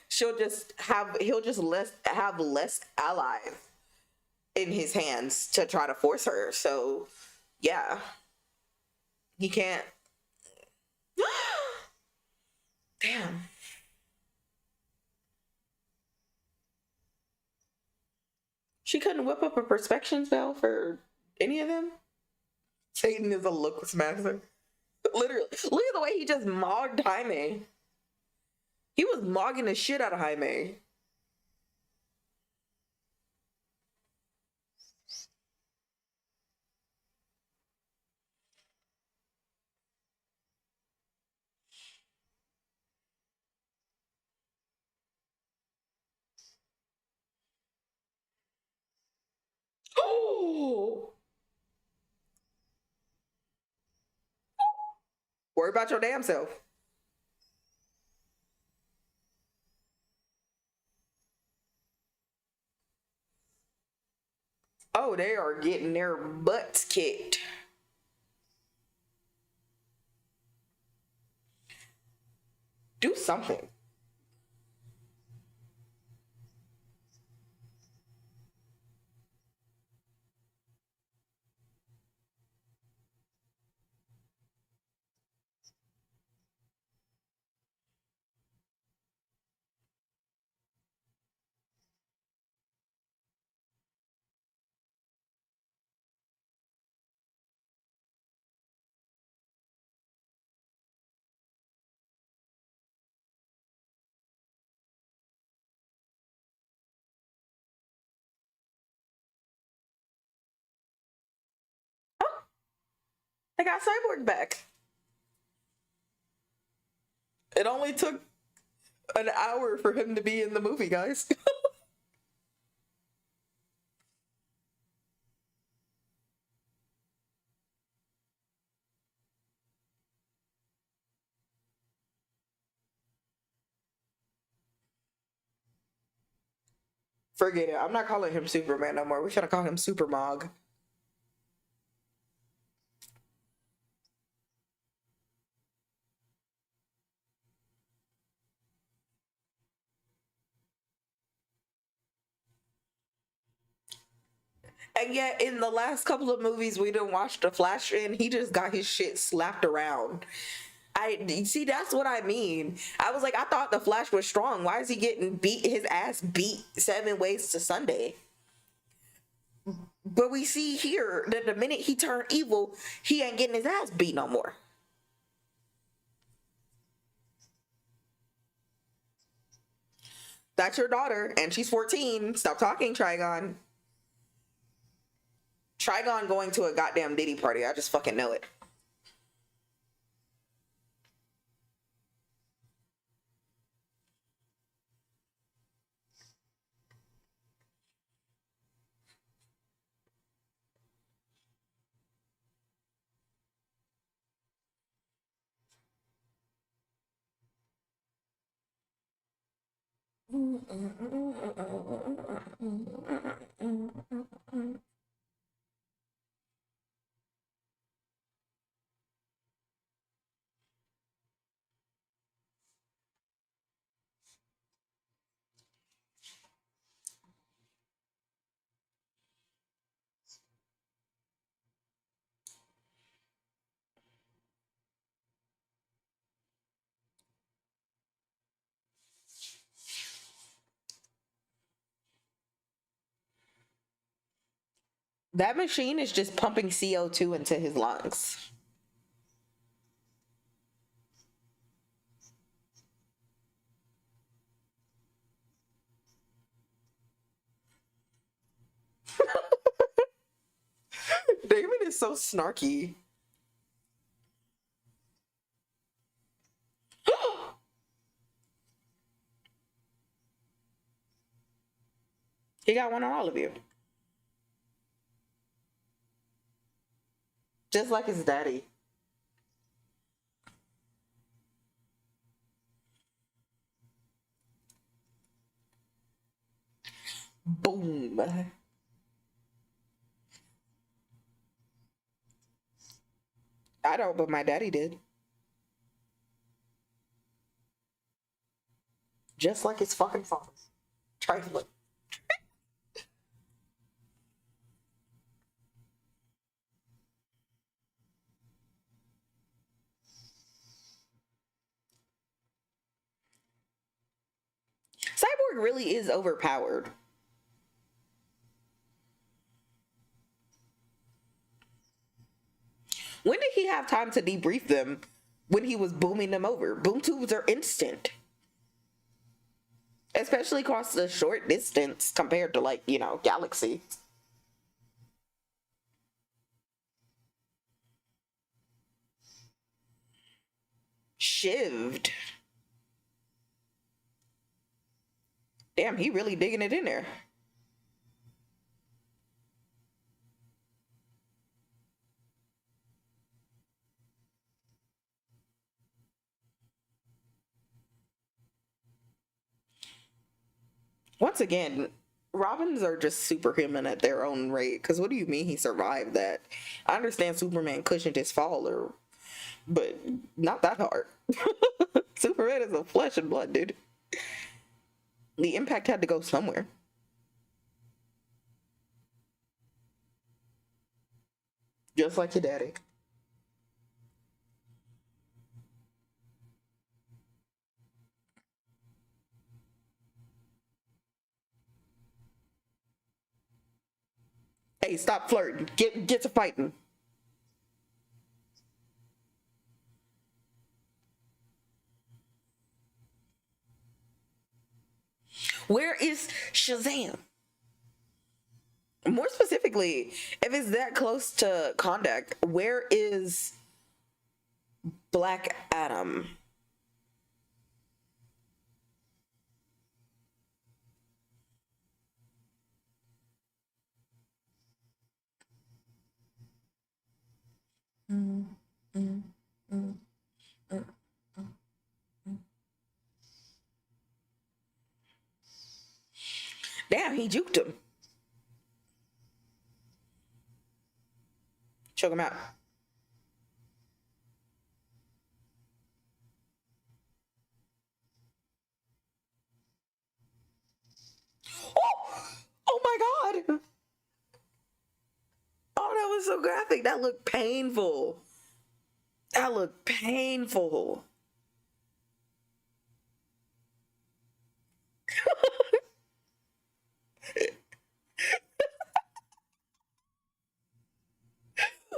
he'll just have less allies in his hands to try to force her. So yeah, he can't. Damn. She couldn't whip up a perspection spell for any of them. Satan is a lookless master. Literally, look at the way he just mogged Jaime. He was mogging the shit out of Jaime. Oh! Worry about your damn self. Oh, they are getting their butts kicked. Do something. Oh, they got Cyborg back. It only took an hour for him to be in the movie, guys. Forget it. I'm not calling him Superman no more. We're gonna call him Super Mog. And yet, in the last couple of movies we didn't watch The Flash in, he just got his shit slapped around. I see. That's what I mean. I was like, I thought the Flash was strong. Why is he getting his ass beat 7 ways to Sunday? But we see here that the minute he turned evil, he ain't getting his ass beat no more. That's your daughter, and she's 14. Stop talking, Trigon. Trigon going to a goddamn Diddy party. I just fucking know it. That machine is just pumping CO2 into his lungs. David is so snarky. He got one on all of you. Just like his daddy. Boom. I don't, but my daddy did. Just like his fucking father. Trifling. Cyborg really is overpowered. When did he have time to debrief them when he was booming them over? Boom tubes are instant. Especially across the short distance compared to, like, you know, galaxy. Shivved. Damn, he really digging it in there. Once again, Robins are just superhuman at their own rate. Because what do you mean he survived that? I understand Superman cushioned his fall, but not that hard. Superman is a flesh and blood, dude. The impact had to go somewhere. Just like your daddy. Hey, stop flirting. Get to fighting. Where is Shazam? More specifically, if it's that close to contact, where is Black Adam? Mm, mm, mm, mm, mm. Damn, he juked him. Choke him out. Oh, oh my god. Oh, that was so graphic. That looked painful. That looked painful.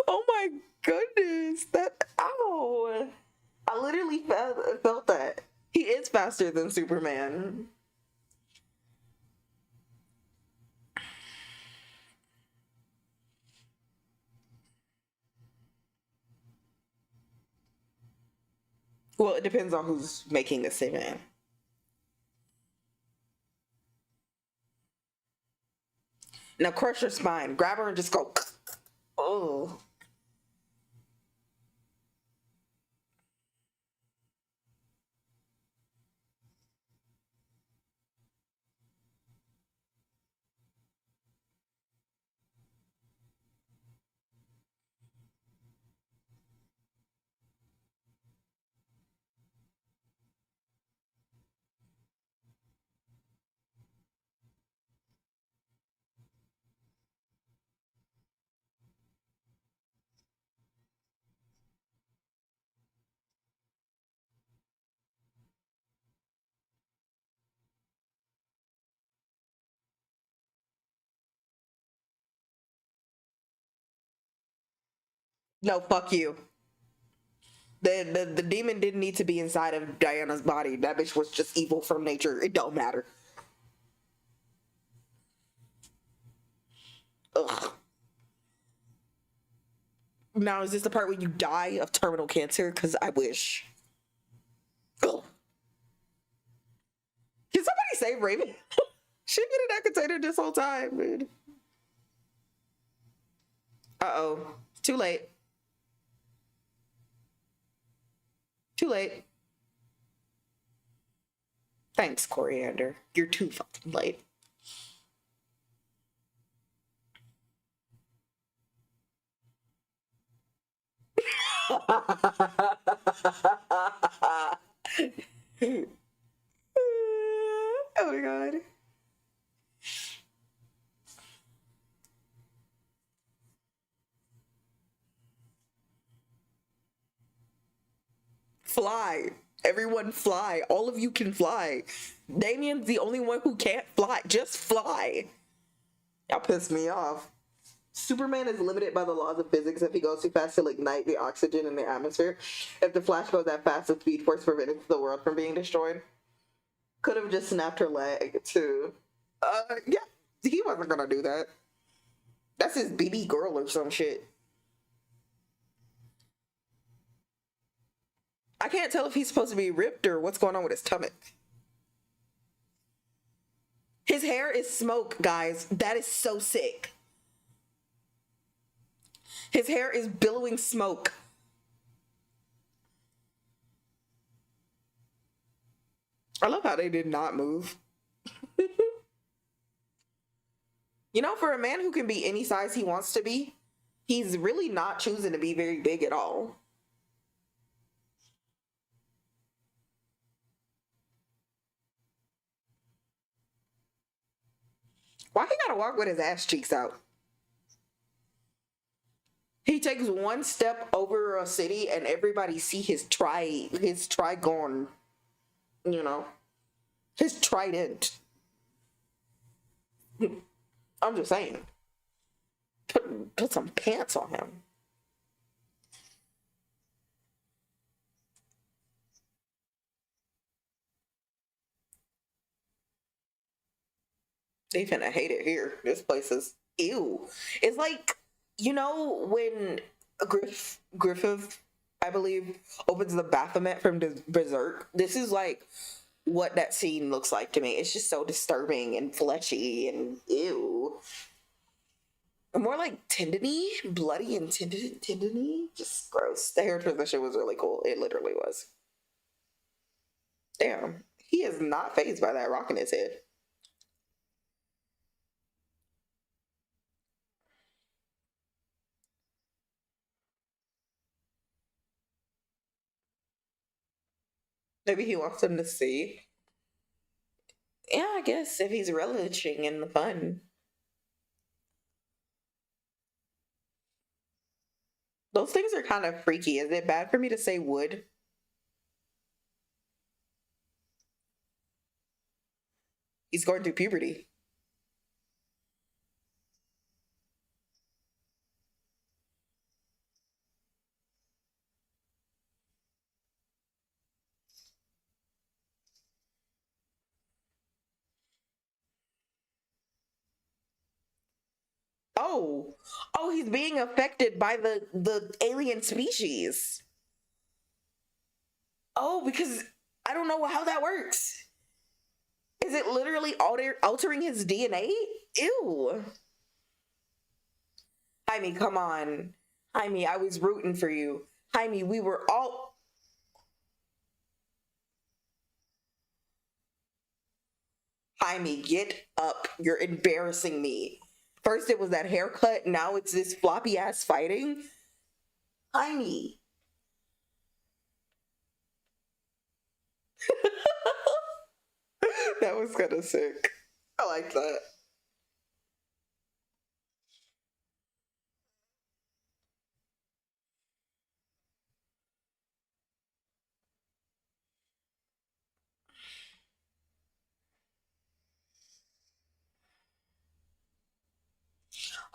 Oh my goodness. That, ow. I literally felt that. He is faster than Superman. Well, it depends on who's making the statement. Now crush her spine. Grab her and just go. Oh. No, fuck you. The demon didn't need to be inside of Diana's body. That bitch was just evil from nature. It don't matter. Ugh. Now, is this the part where you die of terminal cancer? Because I wish. Ugh. Can somebody save Raven? She been in that container this whole time, dude. Uh-oh. Too late. Too late. Thanks, Coriander. You're too fucking late. Oh my god. Fly. Everyone fly. All of you can fly. Damien's the only one who can't fly. Just fly. Y'all piss me off. Superman is limited by the laws of physics. If he goes too fast, he'll ignite the oxygen in the atmosphere. If the Flash goes that fast, the Speed Force prevents the world from being destroyed. Could have just snapped her leg, too. Yeah. He wasn't gonna do that. That's his BB girl or some shit. I can't tell if he's supposed to be ripped or what's going on with his stomach. His hair is smoke, guys. That is so sick. His hair is billowing smoke. I love how they did not move. You know, for a man who can be any size he wants to be, he's really not choosing to be very big at all. Why he gotta walk with his ass cheeks out? He takes one step over a city and everybody see his trigon, you know, his trident. I'm just saying. Put some pants on him. They finna hate it here. This place is ew. It's like, you know, when Griffith, I believe, opens the Baphomet from Berserk. This is like what that scene looks like to me. It's just so disturbing and fleshy and ew. More like tendony, bloody and tendony. Just gross. The hair transition was really cool. It literally was. Damn. He is not fazed by that rock in his head. Maybe he wants them to see. Yeah, I guess if he's relishing in the fun. Those things are kind of freaky. Is it bad for me to say wood? He's going through puberty. Oh, oh, he's being affected by the alien species. Oh, because I don't know how that works. Is it literally altering his DNA? Ew. Jaime, come on. Jaime, I was rooting for you. Jaime, we were all. Jaime, get up. You're embarrassing me. First it was that haircut, now it's this floppy ass fighting. Jaime. That was kind of sick. I like that.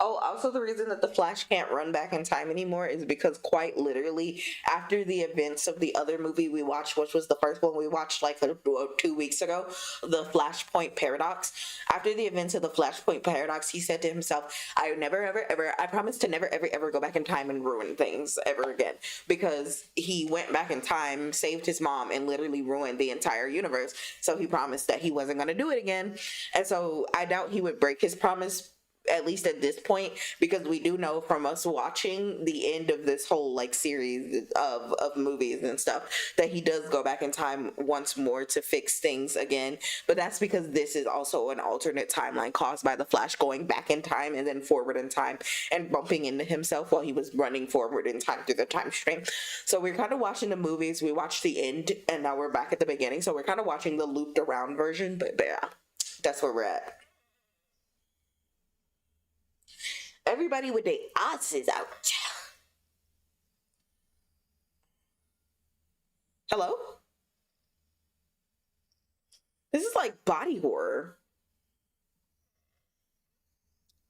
Oh, also the reason that the Flash can't run back in time anymore is because quite literally after the events of the other movie we watched, which was the first one we watched like 2 weeks ago, the Flashpoint Paradox. After the events of the Flashpoint Paradox, he said to himself, "I never, ever, ever, I promise to never, ever, ever go back in time and ruin things ever again." Because he went back in time, saved his mom, and literally ruined the entire universe. So he promised that he wasn't going to do it again. And so I doubt he would break his promise, at least at this point, because we do know from us watching the end of this whole like series of movies and stuff that he does go back in time once more to fix things again. But that's because this is also an alternate timeline caused by the Flash going back in time and then forward in time and bumping into himself while he was running forward in time through the time stream. So we're kind of watching the movies, we watched the end, and now we're back at the beginning, so we're kind of watching the looped around version. But yeah, that's where we're at. Everybody with their asses out. Hello? This is like body horror.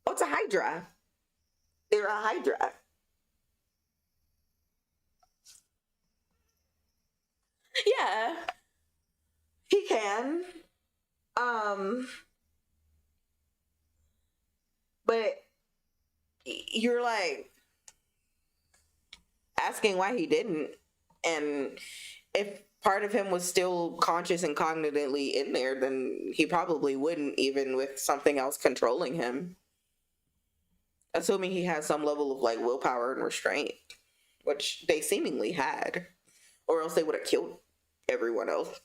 Oh, it's a Hydra. They're a Hydra. Yeah, he can. Um, but you're like asking why he didn't. And if part of him was still conscious and cognitively in there, then he probably wouldn't, even with something else controlling him. Assuming he has some level of like willpower and restraint, which they seemingly had, or else they would have killed everyone else.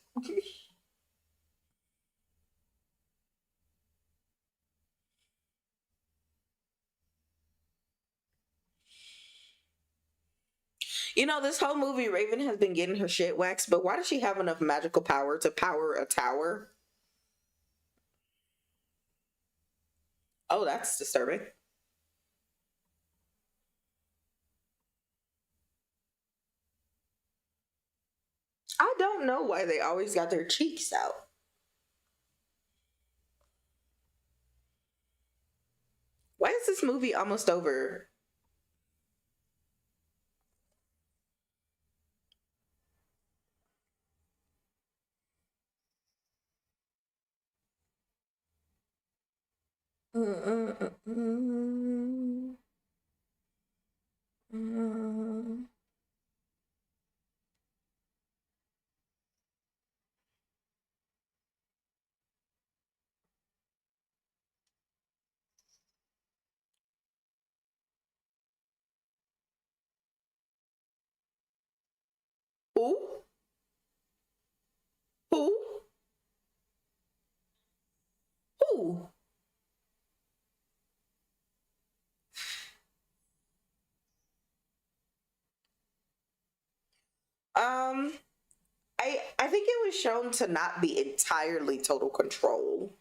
You know, this whole movie, Raven has been getting her shit waxed, but why does she have enough magical power to power a tower? Oh, that's disturbing. I don't know why they always got their cheeks out. Why is this movie almost over? Who? Who? Who? Um, I think it was shown to not be entirely total control.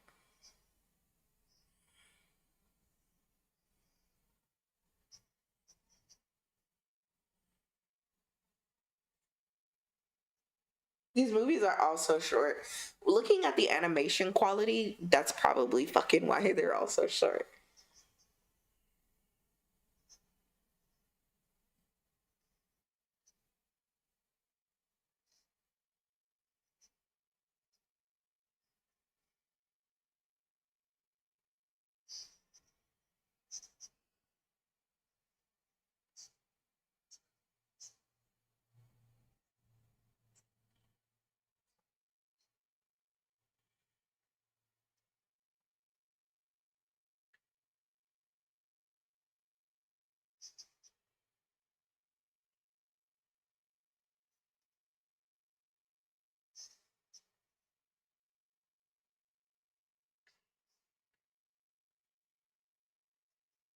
These movies are all so short. Looking at the animation quality, that's probably fucking why they're all so short.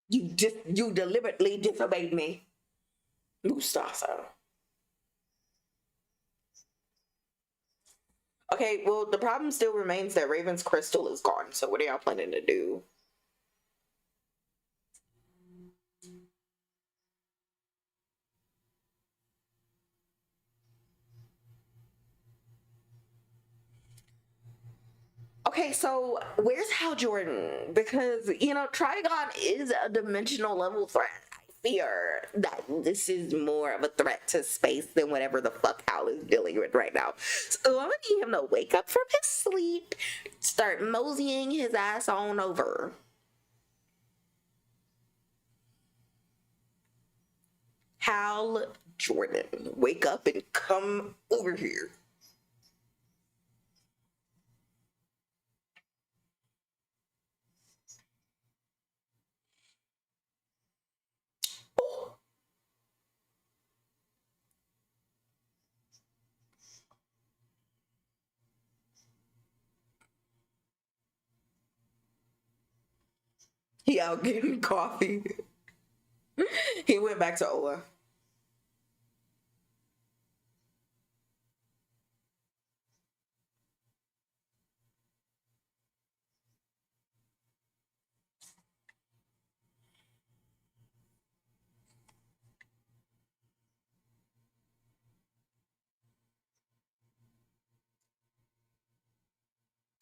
You deliberately disobeyed me, Mustafa. Okay, well the problem still remains that Raven's crystal is gone. So what are y'all planning to do? Okay, so where's Hal Jordan? Because, Trigon is a dimensional level threat. I fear that this is more of a threat to space than whatever the fuck Hal is dealing with right now. So I'm gonna need him to wake up from his sleep, start moseying his ass on over. Hal Jordan, wake up and come over here. He out getting coffee. He went back to Ola.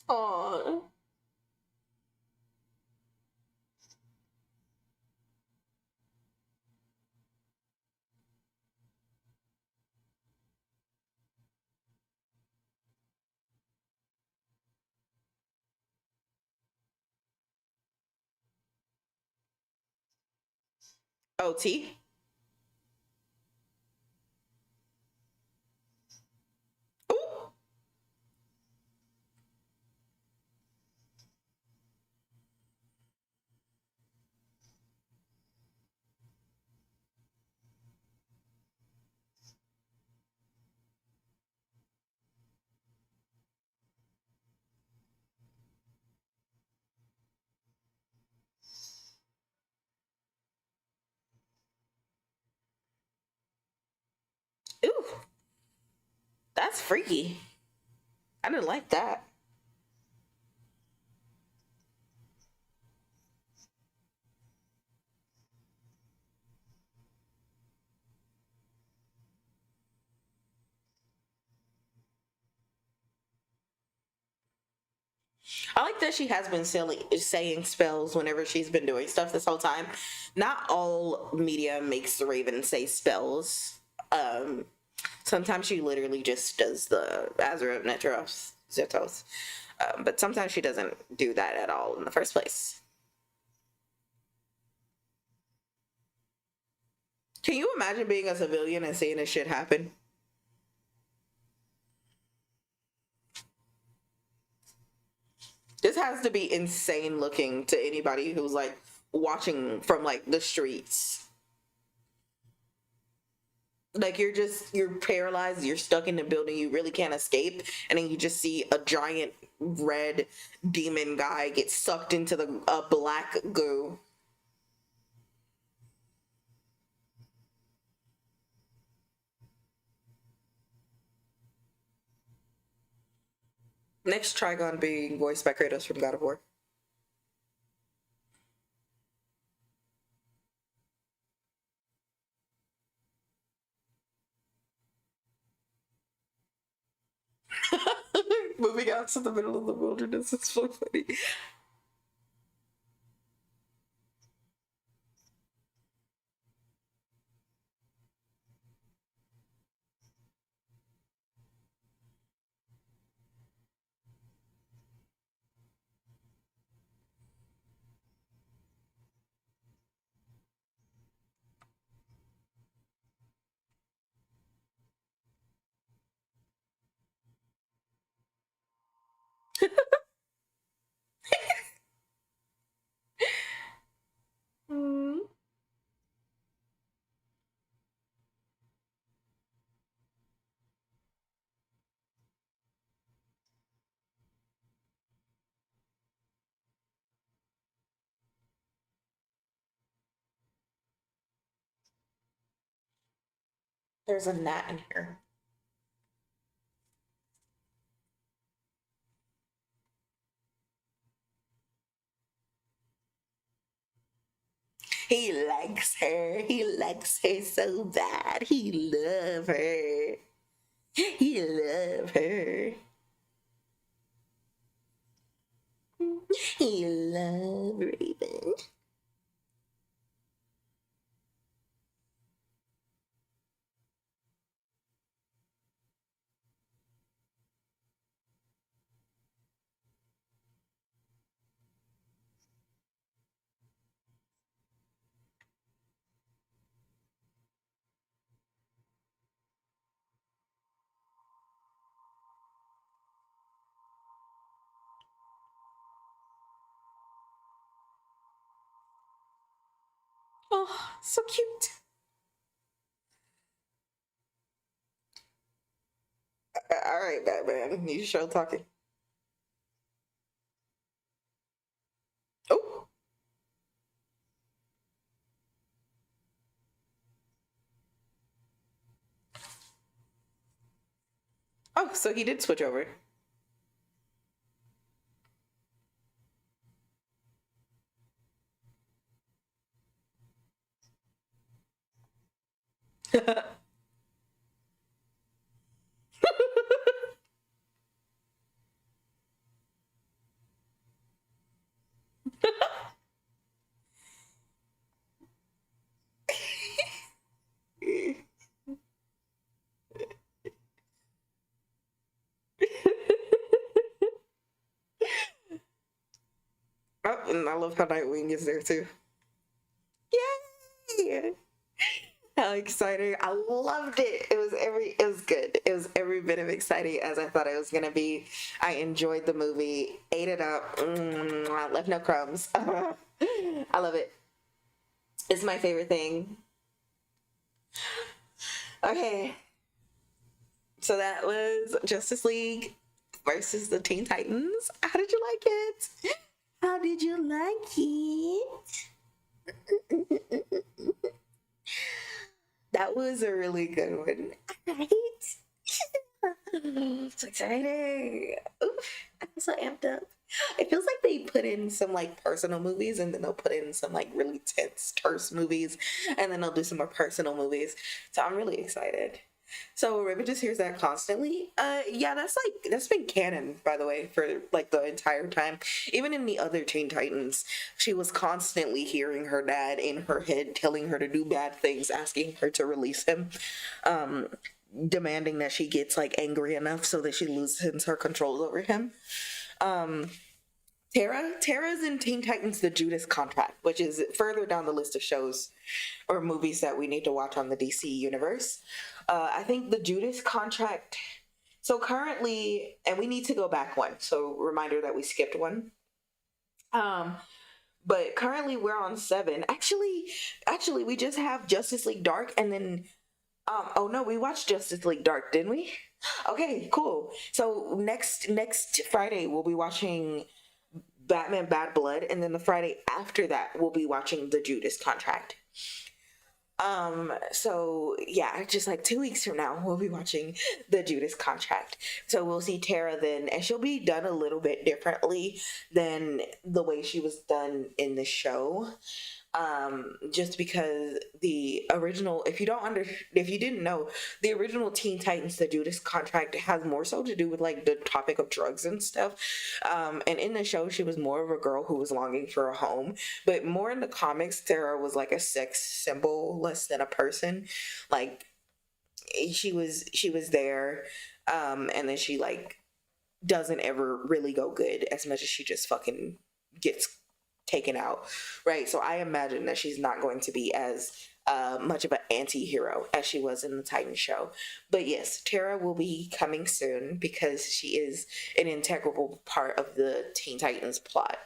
Aww. OT. Ooh. Ooh. That's freaky. I didn't like that. I like that she has been saying spells whenever she's been doing stuff this whole time. Not all media makes Raven say spells. Um, Sometimes she literally just does the Azra Netros Zetos. But sometimes she doesn't do that at all in the first place. Can you imagine being a civilian and seeing this shit happen? This has to be insane looking to anybody who's like watching from like the streets. Like you're paralyzed, you're stuck in the building, you really can't escape, and then you just see a giant red demon guy get sucked into the black goo. Next Trigon being voiced by Kratos from God of War. Moving out to the middle of the wilderness is so funny. Mm. There's a gnat in here. He likes her. He likes her so bad. He love her. He love her. I love Raven. Oh, so cute. All right, Batman, you show talking. Oh, oh, so he did switch over. Oh, and I love how Nightwing is there too. Yay! How exciting. I loved it. It was good. It was every bit of exciting as I thought it was gonna be. I enjoyed the movie, ate it up, left no crumbs. I love it. It's my favorite thing. Okay, so that was Justice League versus the Teen Titans. How did you like it? How did you like it? That was a really good one. Right? It's exciting. Oof, I'm so amped up. It feels like they put in some like personal movies and then they'll put in some like really tense, terse movies and then they'll do some more personal movies. So I'm really excited. So Raven just hears that constantly. Yeah, that's been canon, by the way, for like the entire time. Even in the other Teen Titans, she was constantly hearing her dad in her head telling her to do bad things, asking her to release him, demanding that she gets like angry enough so that she loses her control over him. Um, Tara's in Teen Titans: The Judas Contract, which is further down the list of shows or movies that we need to watch on the DC universe. I think The Judas Contract. So currently, and we need to go back one. So reminder that we skipped one. Um, but currently we're on 7. Actually, we just have Justice League Dark, and then oh no, we watched Justice League Dark, didn't we? Okay, cool. So next Friday we'll be watching Batman Bad Blood, and then the Friday after that we'll be watching The Judas Contract. So yeah, just like 2 weeks from now we'll be watching The Judas Contract. So we'll see Tara then, and she'll be done a little bit differently than the way she was done in the show. Just because the original, if you didn't know, the original Teen Titans: The Judas Contract has more so to do with like the topic of drugs and stuff. And in the show she was more of a girl who was longing for a home, but more in the comics Sarah was like a sex symbol less than a person. Like she was there, and then she like doesn't ever really go good as much as she just fucking gets taken out, right? So I imagine that she's not going to be as much of an anti-hero as she was in the Titan show. But yes, Tara will be coming soon because she is an integral part of the Teen Titans plot.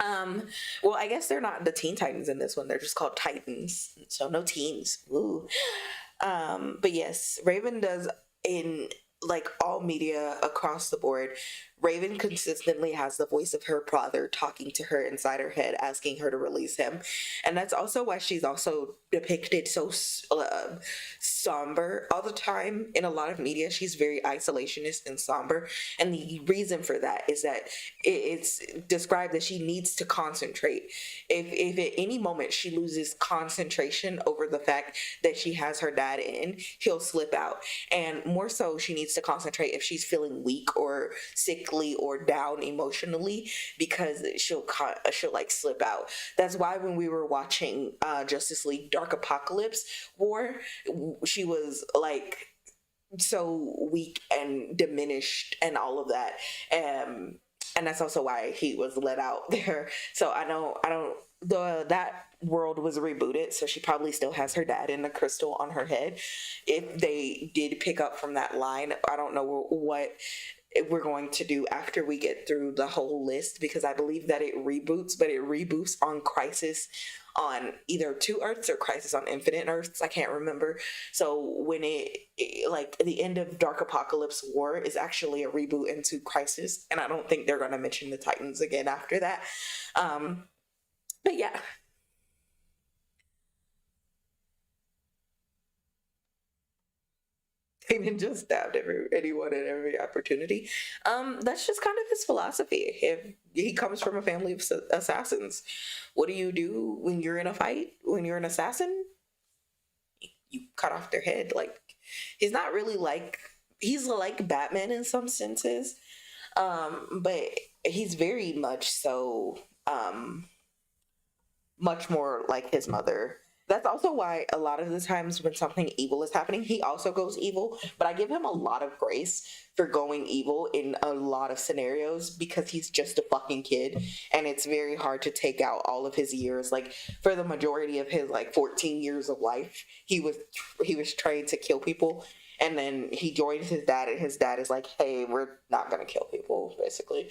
Well, I guess they're not the Teen Titans in this one. They're just called Titans. So no teens. Ooh. But yes, Raven does in like all media across the board. Raven consistently has the voice of her father talking to her inside her head, asking her to release him. And that's also why she's also depicted so somber all the time in a lot of media. She's very isolationist and somber. And the reason for that is that it's described that she needs to concentrate. If at any moment she loses concentration over the fact that she has her dad in, he'll slip out. And more so, she needs to concentrate if she's feeling weak or sickly mentally or down emotionally, because she'll like slip out. That's why when we were watching Justice League Dark Apocalypse War, she was like so weak and diminished and all of that. And that's also why he was let out there. So I don't the that world was rebooted, so she probably still has her dad in the crystal on her head. If they did pick up from that line, I don't know what we're going to do after we get through the whole list, because I believe that it reboots, but it reboots on Crisis on either Two Earths or Crisis on Infinite Earths. I can't remember. So when it like the end of Dark Apocalypse War is actually a reboot into Crisis, and I don't think they're going to mention the Titans again after that. But yeah, Damon just stabbed anyone at every opportunity. That's just kind of his philosophy. If he comes from a family of assassins, what do you do when you're in a fight? When you're an assassin, you cut off their head. Like, he's not really like, he's like Batman in some senses, but he's very much so much more like his mother. That's also why a lot of the times when something evil is happening, he also goes evil. But I give him a lot of grace for going evil in a lot of scenarios, because he's just a fucking kid, and it's very hard to take out all of his years. Like, for the majority of his like 14 years of life, he was trained to kill people, and then he joins his dad, and his dad is like, hey, we're not gonna kill people, basically.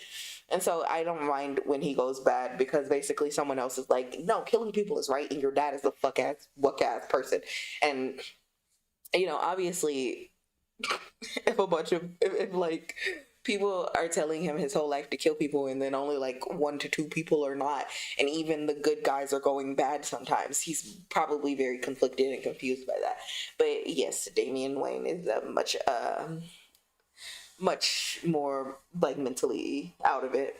And so I don't mind when he goes bad, because basically someone else is like, no, killing people is right, and your dad is a fuck ass person. And obviously, if like people are telling him his whole life to kill people, and then only like 1 to 2 people are not, and even the good guys are going bad sometimes, he's probably very conflicted and confused by that. But yes, Damian Wayne is much more like mentally out of it.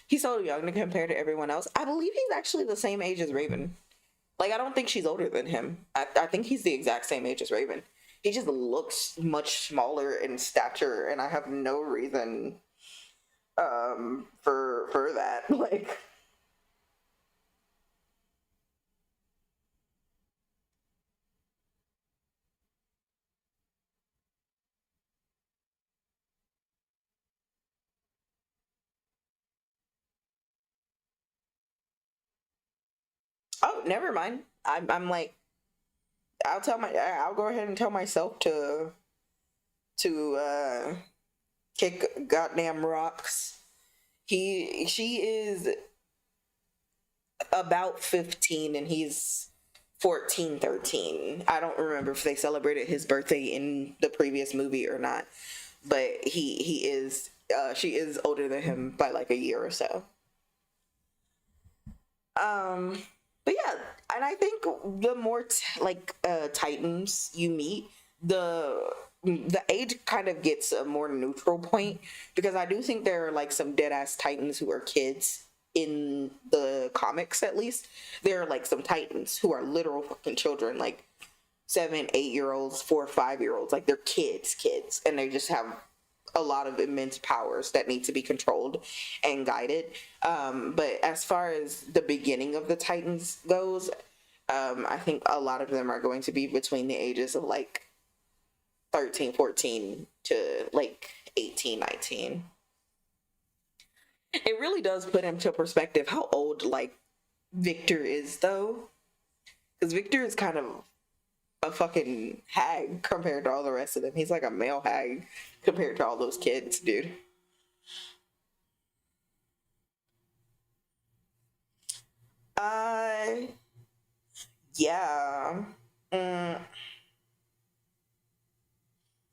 He's so young to compare to everyone else. I believe he's actually the same age as Raven. Like, I don't think she's older than him. I think he's the exact same age as Raven. He just looks much smaller in stature, and I have no reason for that. Like, oh, never mind. I'm like, I'll go ahead and tell myself to kick goddamn rocks. She is about 15, and he's 14, 13. I don't remember if they celebrated his birthday in the previous movie or not, but he is she is older than him by like a year or so. Um but yeah, and I think the more titans you meet, the age kind of gets a more neutral point, because I do think there are like some dead ass titans who are kids in the comics. At least there are like some titans who are literal fucking children, like 7, 8 year olds, 4 or 5 year olds. Like, they're kids, and they just have a lot of immense powers that need to be controlled and guided. But as far as the beginning of the titans goes, I think a lot of them are going to be between the ages of like 13, 14 to like 18, 19. It really does put into perspective how old like Victor is, though, because Victor is kind of a fucking hag compared to all the rest of them. He's like a male hag compared to all those kids, dude. Uh, yeah. Mm,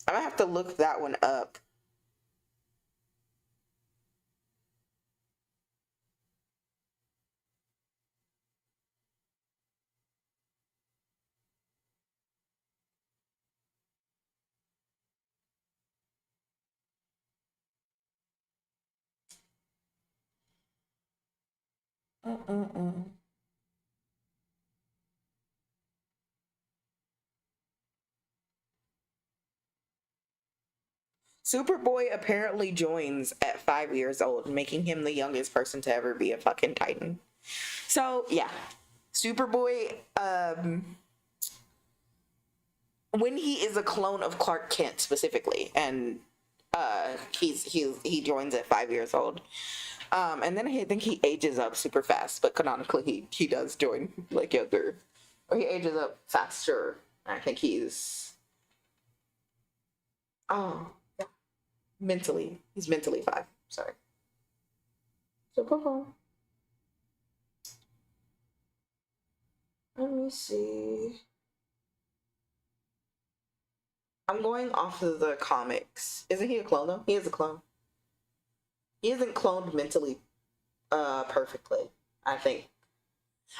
I'm gonna have to look that one up. Mm-mm-mm. Superboy apparently joins at 5 years old, making him the youngest person to ever be a fucking Titan. So yeah, Superboy, when he is a clone of Clark Kent specifically, and he joins at 5 years old. And then I think he ages up super fast, but canonically he does join like younger, or he ages up faster. I think oh yeah, he's mentally 5. Sorry. So let me see. I'm going off of the comics. Isn't he a clone though? He is a clone. He isn't cloned mentally perfectly, I think.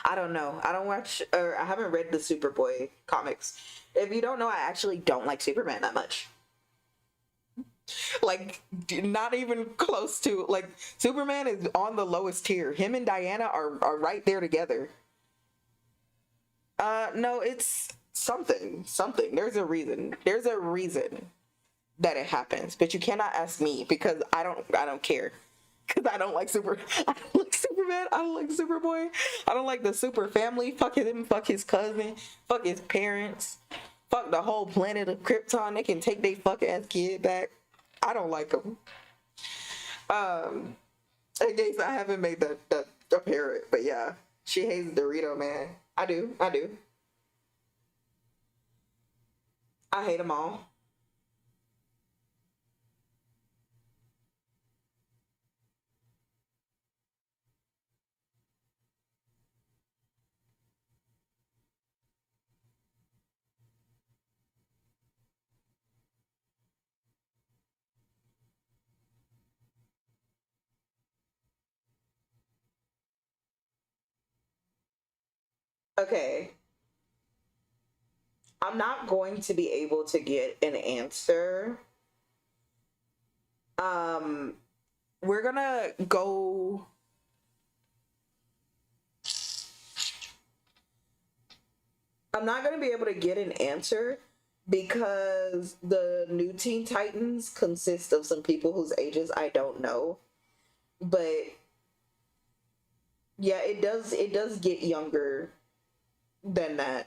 I don't know. I don't watch, or I haven't read the Superboy comics. If you don't know, I actually don't like Superman that much. Like, not even close to, like, Superman is on the lowest tier. Him and Diana are right there together. No, it's something. There's a reason that it happens, but you cannot ask me because I don't care. Because I don't like Superman. I don't like Superboy. I don't like the super family. Fuck him, fuck his cousin, fuck his parents, fuck the whole planet of Krypton. They can take their fuck ass kid back. I don't like him. I guess I haven't made that apparent, but yeah, she hates Dorito Man. I do. I hate them all. Okay, I'm not going to be able to get an answer. Um, we're gonna go. I'm not gonna be able to get an answer because the new Teen Titans consist of some people whose ages I don't know. But yeah, it does get younger than that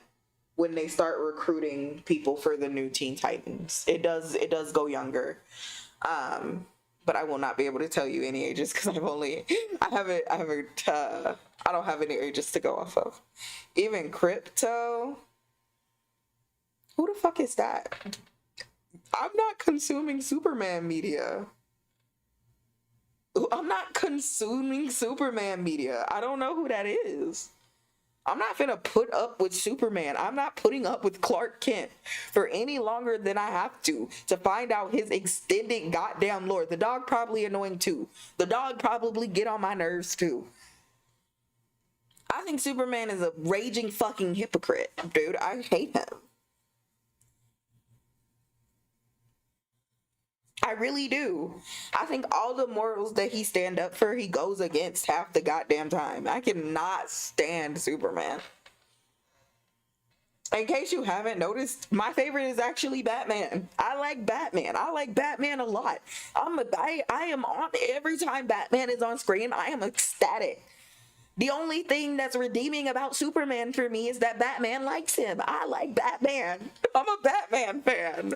when they start recruiting people for the new Teen Titans. It does go younger. But I will not be able to tell you any ages because I don't have any ages to go off of. Even Crypto, who the fuck is that? I'm not consuming Superman media. I'm not consuming Superman media. I don't know who that is. I'm not gonna put up with Superman. I'm not putting up with Clark Kent for any longer than I have to find out his extended goddamn lore. The dog probably annoying too. The dog probably get on my nerves too. I think Superman is a raging fucking hypocrite, dude. I hate him. I really do. I think all the morals that he stand up for, he goes against half the goddamn time. I cannot stand Superman. In case you haven't noticed, my favorite is actually Batman. I like Batman. I like Batman a lot. I am on every time Batman is on screen. I am ecstatic. The only thing that's redeeming about Superman for me is that Batman likes him. I like Batman. I'm a Batman fan.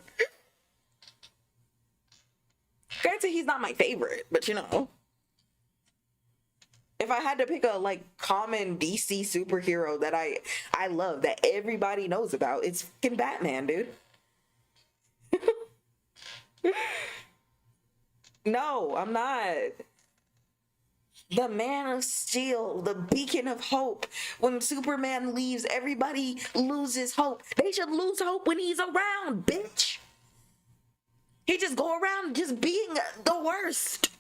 Granted, he's not my favorite, but you know, if I had to pick a like common DC superhero that I love that everybody knows about, it's fucking Batman, dude. No, I'm not. The Man of Steel, the beacon of hope. When Superman leaves, everybody loses hope. They should lose hope when he's around, bitch. He just go around just being the worst.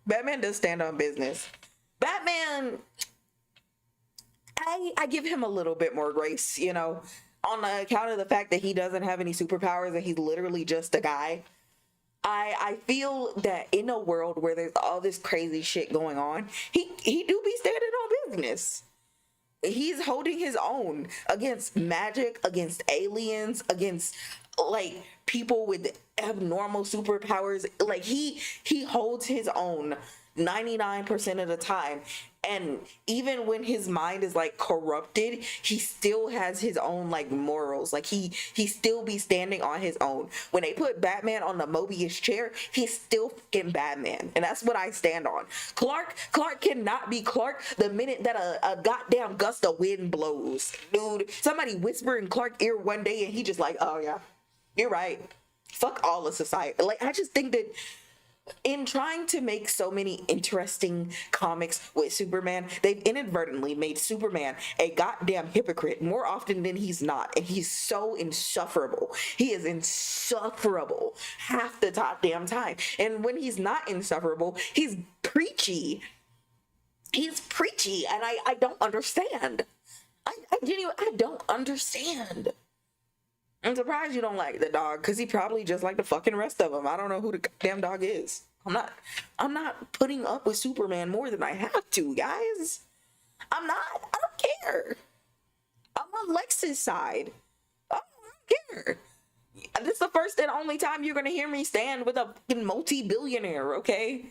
Batman does stand on business. Batman, I give him a little bit more grace, you know, on account of the fact that he doesn't have any superpowers and he's literally just a guy. I feel that in a world where there's all this crazy shit going on, he do be standing on business. He's holding his own against magic, against aliens, against like people with abnormal superpowers. Like he holds his own 99% of the time, and even when his mind is like corrupted, he still has his own like morals. Like he still be standing on his own. When they put Batman on the Mobius chair, he's still fucking Batman, and that's what I stand on. Clark cannot be Clark the minute that a goddamn gust of wind blows. Dude, somebody whisper in Clark's ear one day and he just like, oh yeah, you're right, fuck all of society. Like, I just think that in trying to make so many interesting comics with Superman, they've inadvertently made Superman a goddamn hypocrite more often than he's not. And he's so insufferable. He is insufferable half the goddamn time. And when he's not insufferable, he's preachy. He's preachy, and I don't understand. I don't understand. I'm surprised you don't like the dog, because he probably just like the fucking rest of them. I don't know who the goddamn dog is. I'm not putting up with Superman more than I have to, guys. I'm not. I don't care. I'm on Lex's side. I don't care. This is the first and only time you're gonna hear me stand with a fucking multi-billionaire, okay?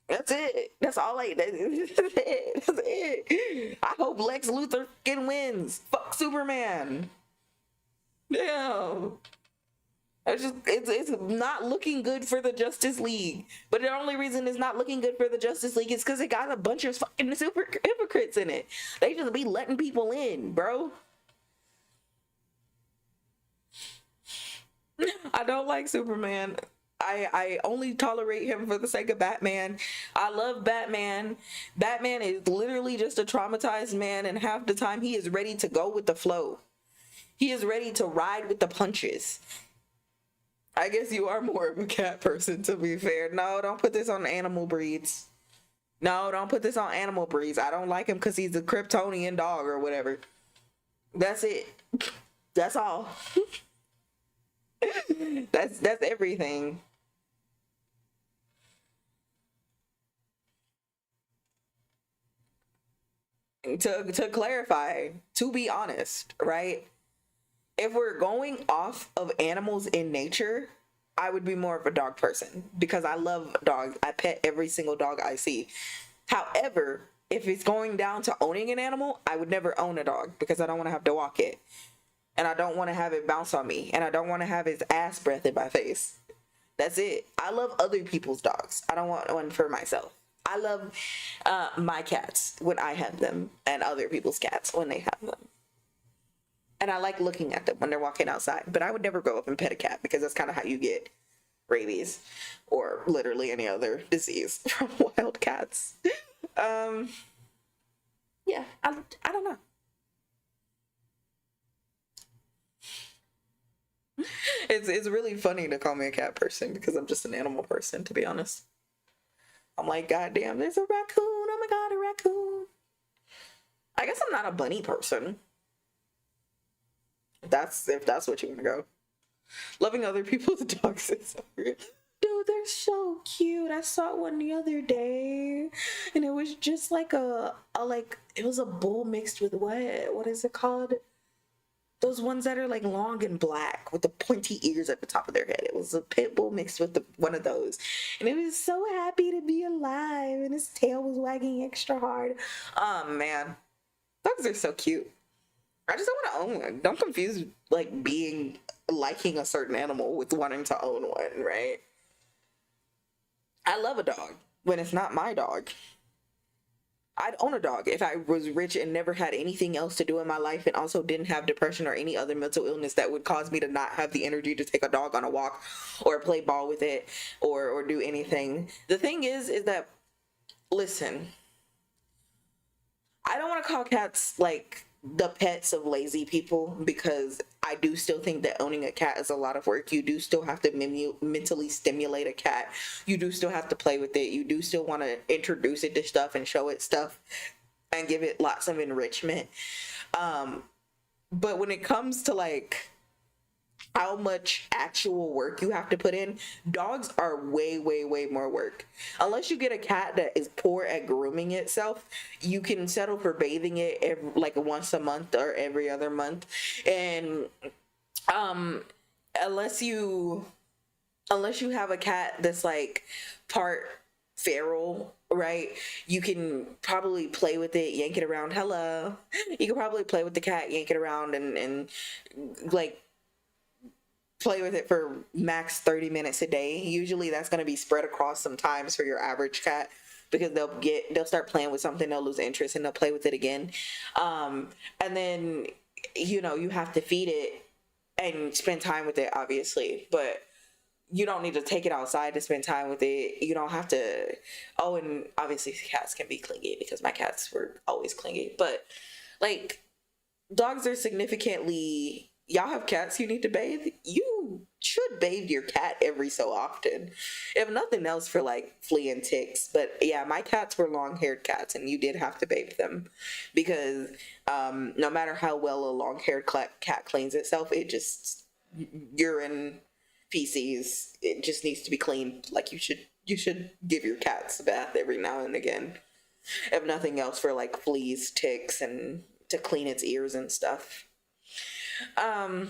That's it. That's all that's it. That's it. I hope Lex Luthor fucking wins. Fuck Superman. Yeah. It's not looking good for the Justice League. But the only reason it's not looking good for the Justice League is because it got a bunch of fucking super hypocrites in it. They just be letting people in, bro. I don't like Superman. I only tolerate him for the sake of Batman. I love Batman. Batman is literally just a traumatized man, and half the time he is ready to go with the flow. He is ready to ride with the punches. I guess you are more of a cat person, to be fair. No, don't put this on animal breeds. No, don't put this on animal breeds. I don't like him because he's a Kryptonian dog or whatever. That's it. That's all. That's everything. To clarify, to be honest, right? If we're going off of animals in nature, I would be more of a dog person because I love dogs. I pet every single dog I see. However, if it's going down to owning an animal, I would never own a dog because I don't want to have to walk it. And I don't want to have it bounce on me. And I don't want to have its ass breath in my face. That's it. I love other people's dogs. I don't want one for myself. I love my cats when I have them, and other people's cats when they have them. And I like looking at them when they're walking outside. But I would never go up and pet a cat because that's kind of how you get rabies or literally any other disease from wild cats. Yeah, I don't know. It's really funny to call me a cat person because I'm just an animal person, to be honest. I'm like, goddamn, there's a raccoon. Oh my god, a raccoon. I guess I'm not a bunny person. If that's what you want to go. Loving other people's dogs is so weird. Dude, they're so cute. I saw one the other day, and it was just like it was a bull mixed with what is it called? Those ones that are like long and black with the pointy ears at the top of their head. It was a pit bull mixed with one of those. And it was so happy to be alive. And his tail was wagging extra hard. Oh, man. Dogs are so cute. I just don't want to own one. Don't confuse like liking a certain animal with wanting to own one, right? I love a dog when it's not my dog. I'd own a dog if I was rich and never had anything else to do in my life and also didn't have depression or any other mental illness that would cause me to not have the energy to take a dog on a walk or play ball with it or do anything. The thing is that, listen, I don't want to call cats like the pets of lazy people because I do still think that owning a cat is a lot of work. You do still have to mentally stimulate a cat. You do still have to play with it. You do still want to introduce it to stuff and show it stuff and give it lots of enrichment. But when it comes to like how much actual work you have to put in, dogs are way, way, way more work. Unless you get a cat that is poor at grooming itself, you can settle for bathing it like once a month or every other month. And Um, unless you have a cat that's like part feral, right? You can probably play with it, yank it around. Hello. You can probably play with the cat, yank it around, and like play with it for max 30 minutes a day. Usually that's going to be spread across some times for your average cat, because they'll start playing with something, they'll lose interest, and they'll play with it again. And then you have to feed it and spend time with it, obviously, but you don't need to take it outside to spend time with it. You don't have to. Oh, and obviously cats can be clingy, because my cats were always clingy. But like, dogs are significantly. Y'all have cats you need to bathe. You should bathe your cat every so often, if nothing else for like flea and ticks. But yeah, my cats were long-haired cats, and you did have to bathe them, because no matter how well a long-haired cat cleans itself, it just urine, feces, it just needs to be cleaned. Like, you should give your cats a bath every now and again, if nothing else for like fleas, ticks, and to clean its ears and stuff. um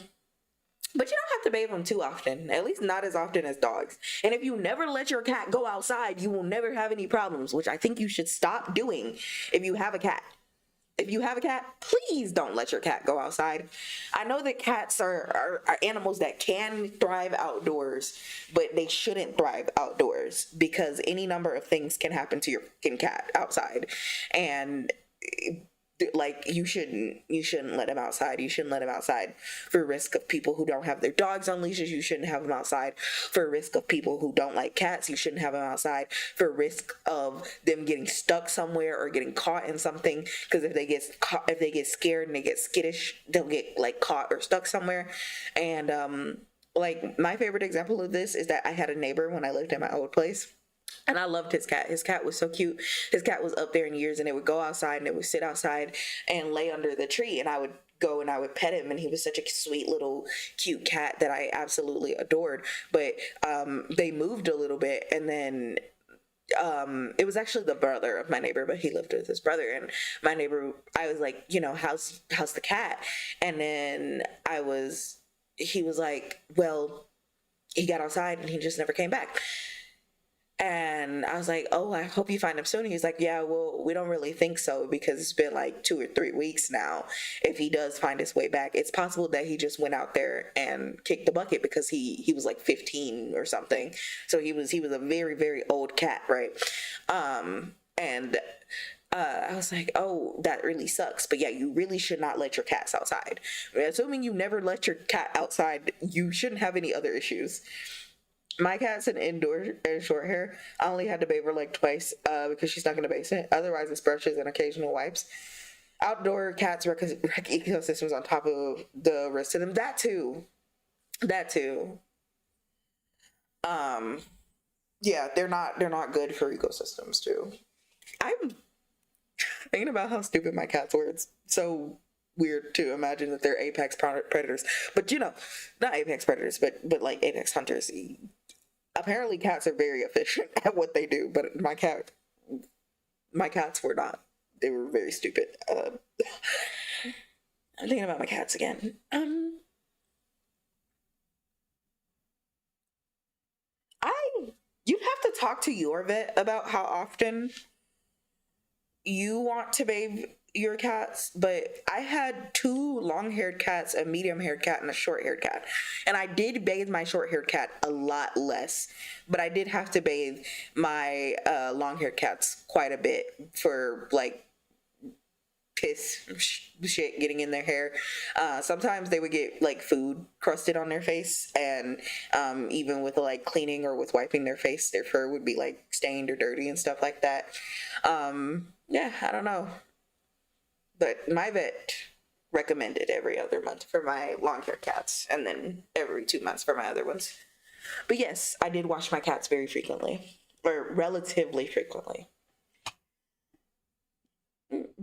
but you don't have to bathe them too often, at least not as often as dogs. And if you never let your cat go outside, you will never have any problems, which I think you should stop doing. If you have a cat, please don't let your cat go outside. I know that cats are animals that can thrive outdoors, but they shouldn't thrive outdoors, because any number of things can happen to your fucking cat outside. And like, you shouldn't let him outside. You shouldn't let him outside for risk of people who don't have their dogs on leashes. You shouldn't have him outside for risk of people who don't like cats. You shouldn't have him outside for risk of them getting stuck somewhere or getting caught in something, because if they get scared and they get skittish, they'll get like caught or stuck somewhere. And like, my favorite example of this is that I had a neighbor when I lived in my old place, and I loved his cat. His cat was so cute. His cat was up there in years, and it would go outside, and it would sit outside and lay under the tree, and I would go and I would pet him, and he was such a sweet little cute cat that I absolutely adored. But they moved a little bit, and then it was actually the brother of my neighbor, but he lived with his brother. And my neighbor, I was like, how's the cat? And then he was like, well, he got outside and he just never came back. And I was like, oh, I hope you find him soon. He's like, yeah, well, we don't really think so, because it's been like 2 or 3 weeks now. If he does find his way back, it's possible that he just went out there and kicked the bucket, because he was like 15 or something. So he was a very, very old cat, right? And I was like, oh, that really sucks. But yeah, you really should not let your cats outside. Assuming you never let your cat outside, you shouldn't have any other issues. My cat's an indoor and short hair. I only had to bathe her like twice because she's stuck in the basement. Otherwise, it's brushes and occasional wipes. Outdoor cats wreck ecosystems on top of the rest of them. That too. That too. Um, yeah, they're not good for ecosystems too. I'm thinking about how stupid my cats were. It's so weird to imagine that they're apex predators. But not apex predators, but like apex hunters. Apparently cats are very efficient at what they do, but my cats were not. They were very stupid. I'm thinking about my cats again. I You'd have to talk to your vet about how often you want to bathe your cats, but I had two long-haired cats, a medium-haired cat, and a short-haired cat. And I did bathe my short-haired cat a lot less, but I did have to bathe my long-haired cats quite a bit for like piss shit getting in their hair. Sometimes they would get like food crusted on their face, and even with like cleaning or with wiping their face, their fur would be like stained or dirty and stuff like that. Yeah, I don't know. But my vet recommended every other month for my long hair cats, and then every 2 months for my other ones. But yes, I did wash my cats very frequently, or relatively frequently.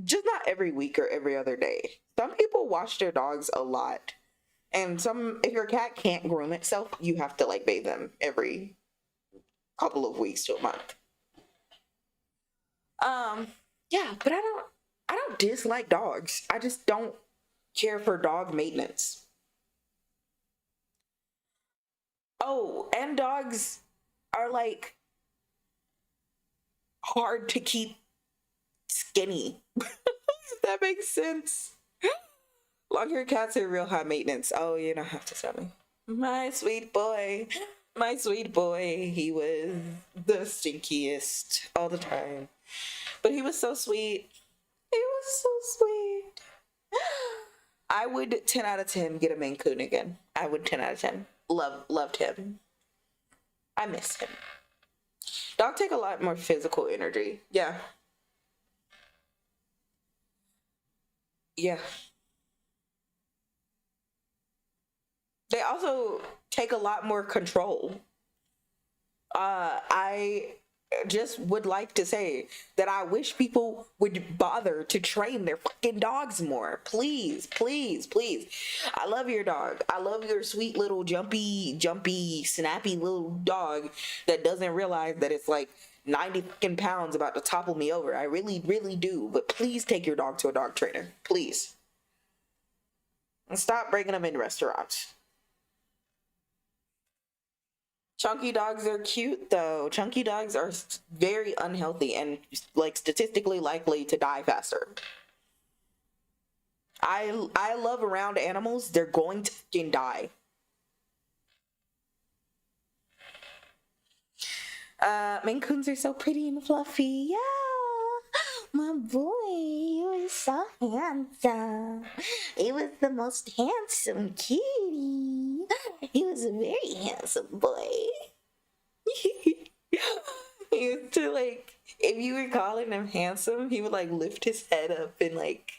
Just not every week or every other day. Some people wash their dogs a lot. And if your cat can't groom itself, you have to like bathe them every couple of weeks to a month. Yeah, but I don't dislike dogs. I just don't care for dog maintenance. Oh, and dogs are like hard to keep skinny. If that makes sense. Long hair cats are real high maintenance. Oh, you don't have to tell me. My sweet boy. My sweet boy. He was the stinkiest all the time. But he was so sweet. He was so sweet. I would 10 out of 10 get a Maine Coon again. I would 10 out of 10. Loved him. I miss him. Dogs take a lot more physical energy. Yeah. Yeah. They also take a lot more control. I just would like to say that I wish people would bother to train their fucking dogs more. Please, please, please. I love your dog. I love your sweet little jumpy, snappy little dog that doesn't realize that it's like 90 fucking pounds about to topple me over. I really, really do. But please take your dog to a dog trainer. Please. And stop bringing them in restaurants. Chunky dogs are cute though. Chunky dogs are very unhealthy and like statistically likely to die faster. I love around animals. They're going to fucking die. Maine Coons are so pretty and fluffy. Yeah, my boy, he was so handsome. He was the most handsome kitty. He was a very handsome boy. He used to like, if you were calling him handsome, he would like lift his head up and like,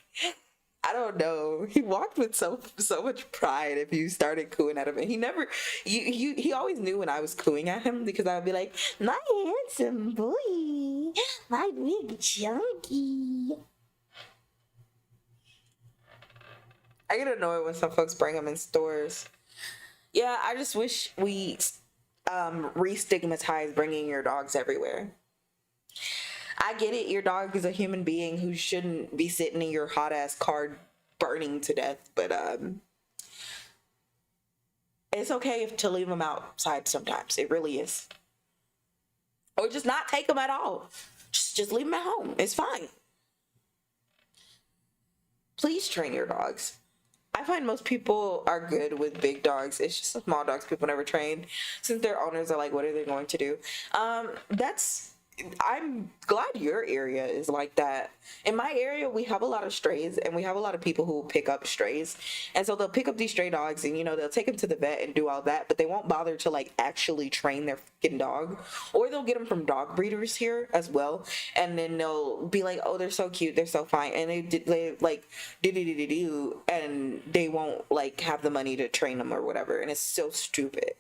I don't know. He walked with so much pride if you started cooing at him. And he never, he always knew when I was cooing at him because I would be like, my handsome boy, my big chunky. I get annoyed when some folks bring them in stores. Yeah, I just wish we re-stigmatize bringing your dogs everywhere. I get it, your dog is a human being who shouldn't be sitting in your hot ass car burning to death, but it's okay to leave them outside sometimes. It really is. Or just not take them at all. Just leave them at home. It's fine. Please train your dogs. I find most people are good with big dogs. It's just the small dogs people never train, since their owners are like, what are they going to do? I'm glad your area is like that. In my area, we have a lot of strays and we have a lot of people who pick up strays. And so they'll pick up these stray dogs and, you know, they'll take them to the vet and do all that, but they won't bother to like actually train their fucking dog. Or they'll get them from dog breeders here as well. And then they'll be like, oh, they're so cute, they're so fine. And they like do, and they won't like have the money to train them or whatever. And it's so stupid.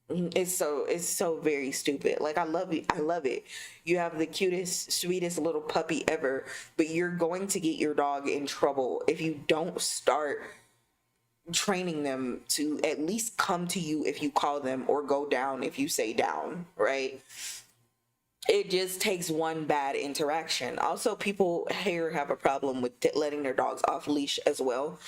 It's so very stupid. Like, I love it. You have the cutest, sweetest little puppy ever, but you're going to get your dog in trouble if you don't start training them to at least come to you if you call them, or go down if you say down, right? It just takes one bad interaction. Also, people here have a problem with letting their dogs off leash as well.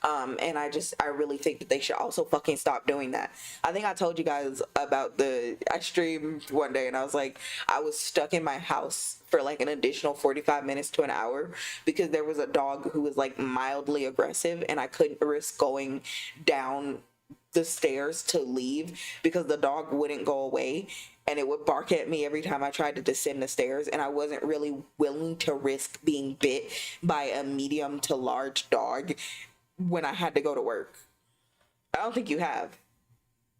And I really think that they should also fucking stop doing that. I think I told you guys about I streamed one day and I was like, I was stuck in my house for like an additional 45 minutes to an hour because there was a dog who was like mildly aggressive and I couldn't risk going down the stairs to leave because the dog wouldn't go away, and it would bark at me every time I tried to descend the stairs, and I wasn't really willing to risk being bit by a medium to large dog when I had to go to work. I don't think you have.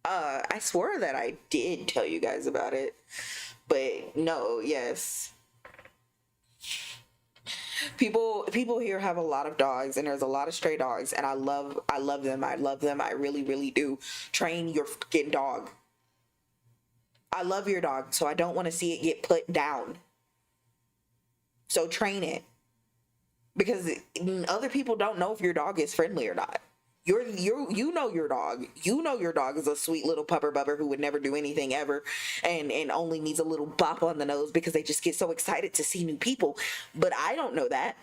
I swore that I did tell you guys about it, but no, yes. People here have a lot of dogs, and there's a lot of stray dogs, and I love them. I really, really do. Train your fucking dog. I love your dog, so I don't want to see it get put down. So train it. Because other people don't know if your dog is friendly or not. You know your dog. You know your dog is a sweet little pupper bubber who would never do anything ever and only needs a little bop on the nose because they just get so excited to see new people. But I don't know that.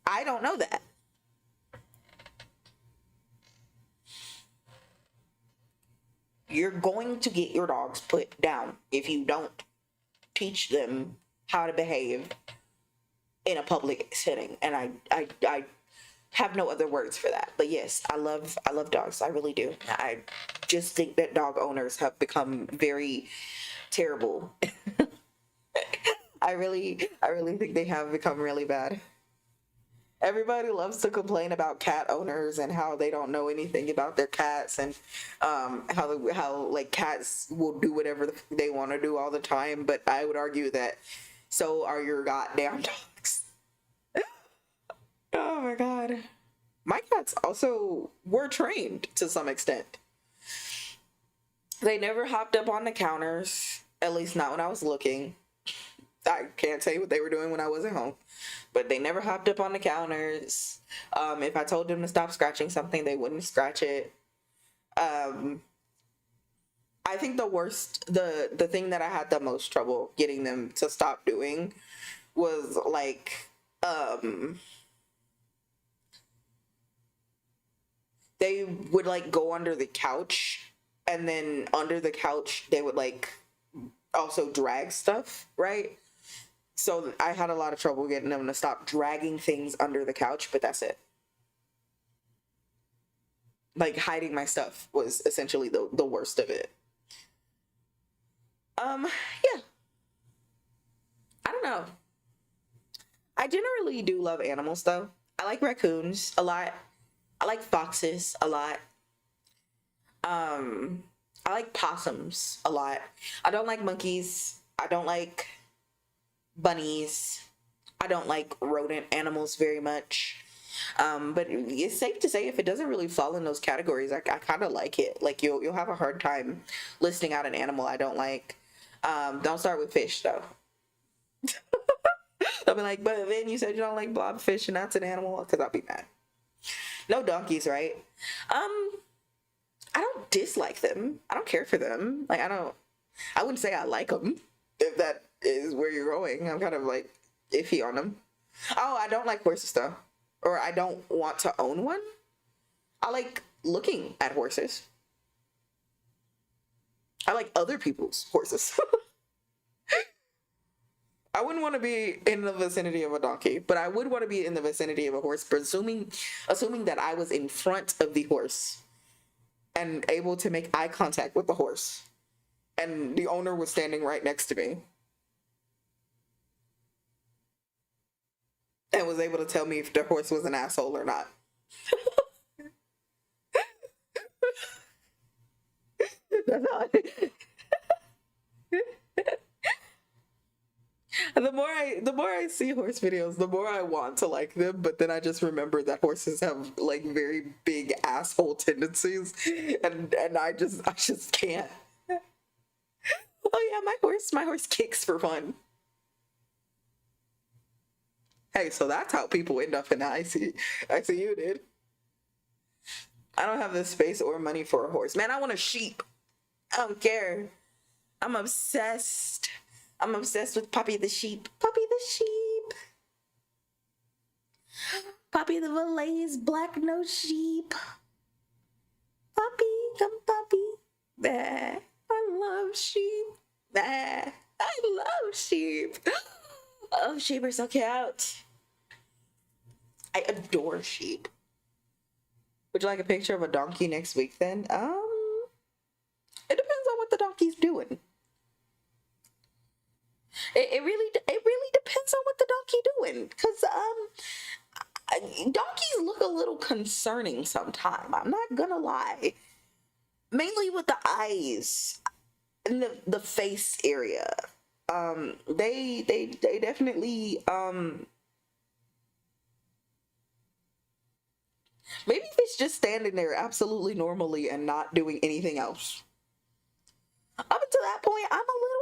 I don't know that. You're going to get your dogs put down if you don't teach them how to behave in a public setting. And I have no other words for that. But yes, I love dogs. I really do. I just think that dog owners have become very terrible. I really think they have become really bad. Everybody loves to complain about cat owners and how they don't know anything about their cats, and how like cats will do whatever they want to do all the time. But I would argue that so are your goddamn dogs. Oh my god. My cats also were trained to some extent. They never hopped up on the counters, at least not when I was looking. I can't tell you what they were doing when I wasn't home, but they never hopped up on the counters. If I told them to stop scratching something, they wouldn't scratch it. I think the thing that I had the most trouble getting them to stop doing was like, they would like go under the couch, and then under the couch they would like also drag stuff, right? So I had a lot of trouble getting them to stop dragging things under the couch, but that's it. Like hiding my stuff was essentially the worst of it. Yeah, I don't know. I generally do love animals though. I like raccoons a lot. I like foxes a lot. I like possums a lot. I don't like monkeys. I don't like bunnies. I don't like rodent animals very much. But it's safe to say if it doesn't really fall in those categories, I kind of like it. Like you'll have a hard time listing out an animal I don't like. Don't start with fish though. I'll be like, but then you said you don't like blobfish and that's an animal, because I'll be mad. No donkeys, right? I don't dislike them. I don't care for them. Like I wouldn't say I like them, if that is where you're going. I'm kind of like iffy on them. Oh, I don't like horses though. Or I don't want to own one. I like looking at horses. I like other people's horses. I wouldn't want to be in the vicinity of a donkey, but I would want to be in the vicinity of a horse, assuming that I was in front of the horse and able to make eye contact with the horse, and the owner was standing right next to me and was able to tell me if the horse was an asshole or not. That's all. The more I see horse videos, the more I want to like them, but then I just remember that horses have like very big asshole tendencies, and I just can't. Oh yeah, my horse kicks for fun. Hey, so that's how people end up in the ICU, dude. I don't have the space or money for a horse. Man, I want a sheep. I don't care. I'm obsessed. I'm obsessed with Poppy the sheep. Poppy the sheep. Poppy the Valais black-nosed sheep. Poppy, come Poppy. Bah. I love sheep. Bah. I love sheep. Oh, sheep are so cute. I adore sheep. Would you like a picture of a donkey next week then? It depends on what the donkey's doing. It really depends on what the donkey doing, because donkeys look a little concerning sometimes. I'm not gonna lie. Mainly with the eyes and the face area. They definitely maybe if it's just standing there absolutely normally and not doing anything else. Up until that point, I'm a little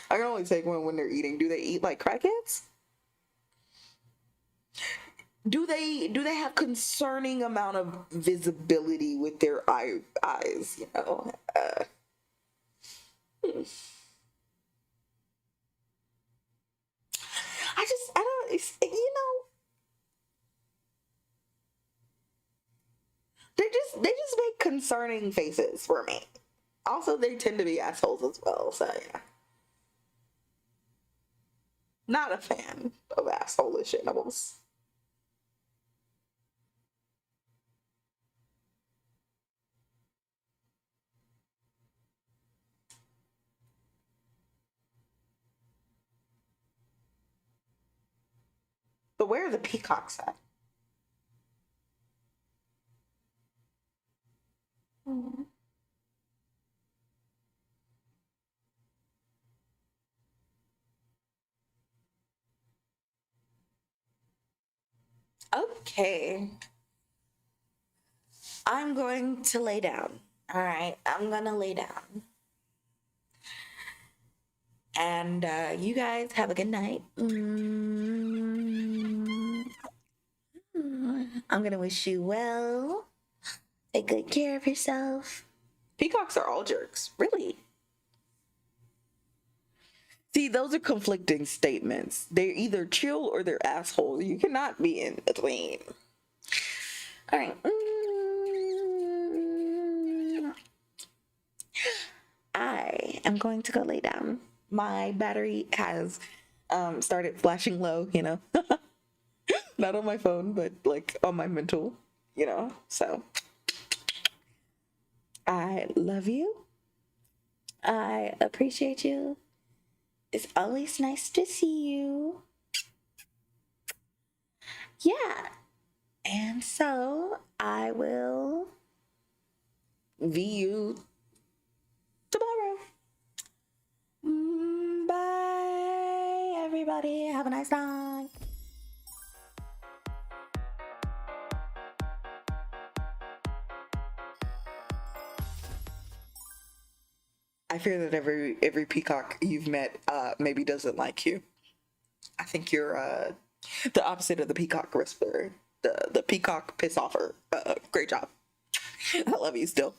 I can only take one when they're eating. Do they eat like crackheads? Do they have concerning amount of visibility with their eyes, you know? concerning faces for me. Also, they tend to be assholes as well, so yeah. Not a fan of asshole-ish animals. But where are the peacocks at? Hmm. Okay. I'm going to lay down. All right, I'm gonna lay down. And you guys have a good night. I'm gonna wish you well. Take good care of yourself. Peacocks are all jerks, really. See, those are conflicting statements. They're either chill or they're assholes. You cannot be in between. All right. I am going to go lay down. My battery has started flashing low, you know. Not on my phone, but like on my mental, you know. So I love you. I appreciate you. It's always nice to see you. Yeah. And so I will view you tomorrow. Bye, everybody. Have a nice night. I fear that every peacock you've met maybe doesn't like you. I think you're the opposite of the peacock whisperer, the peacock piss offer. Great job. I love you still.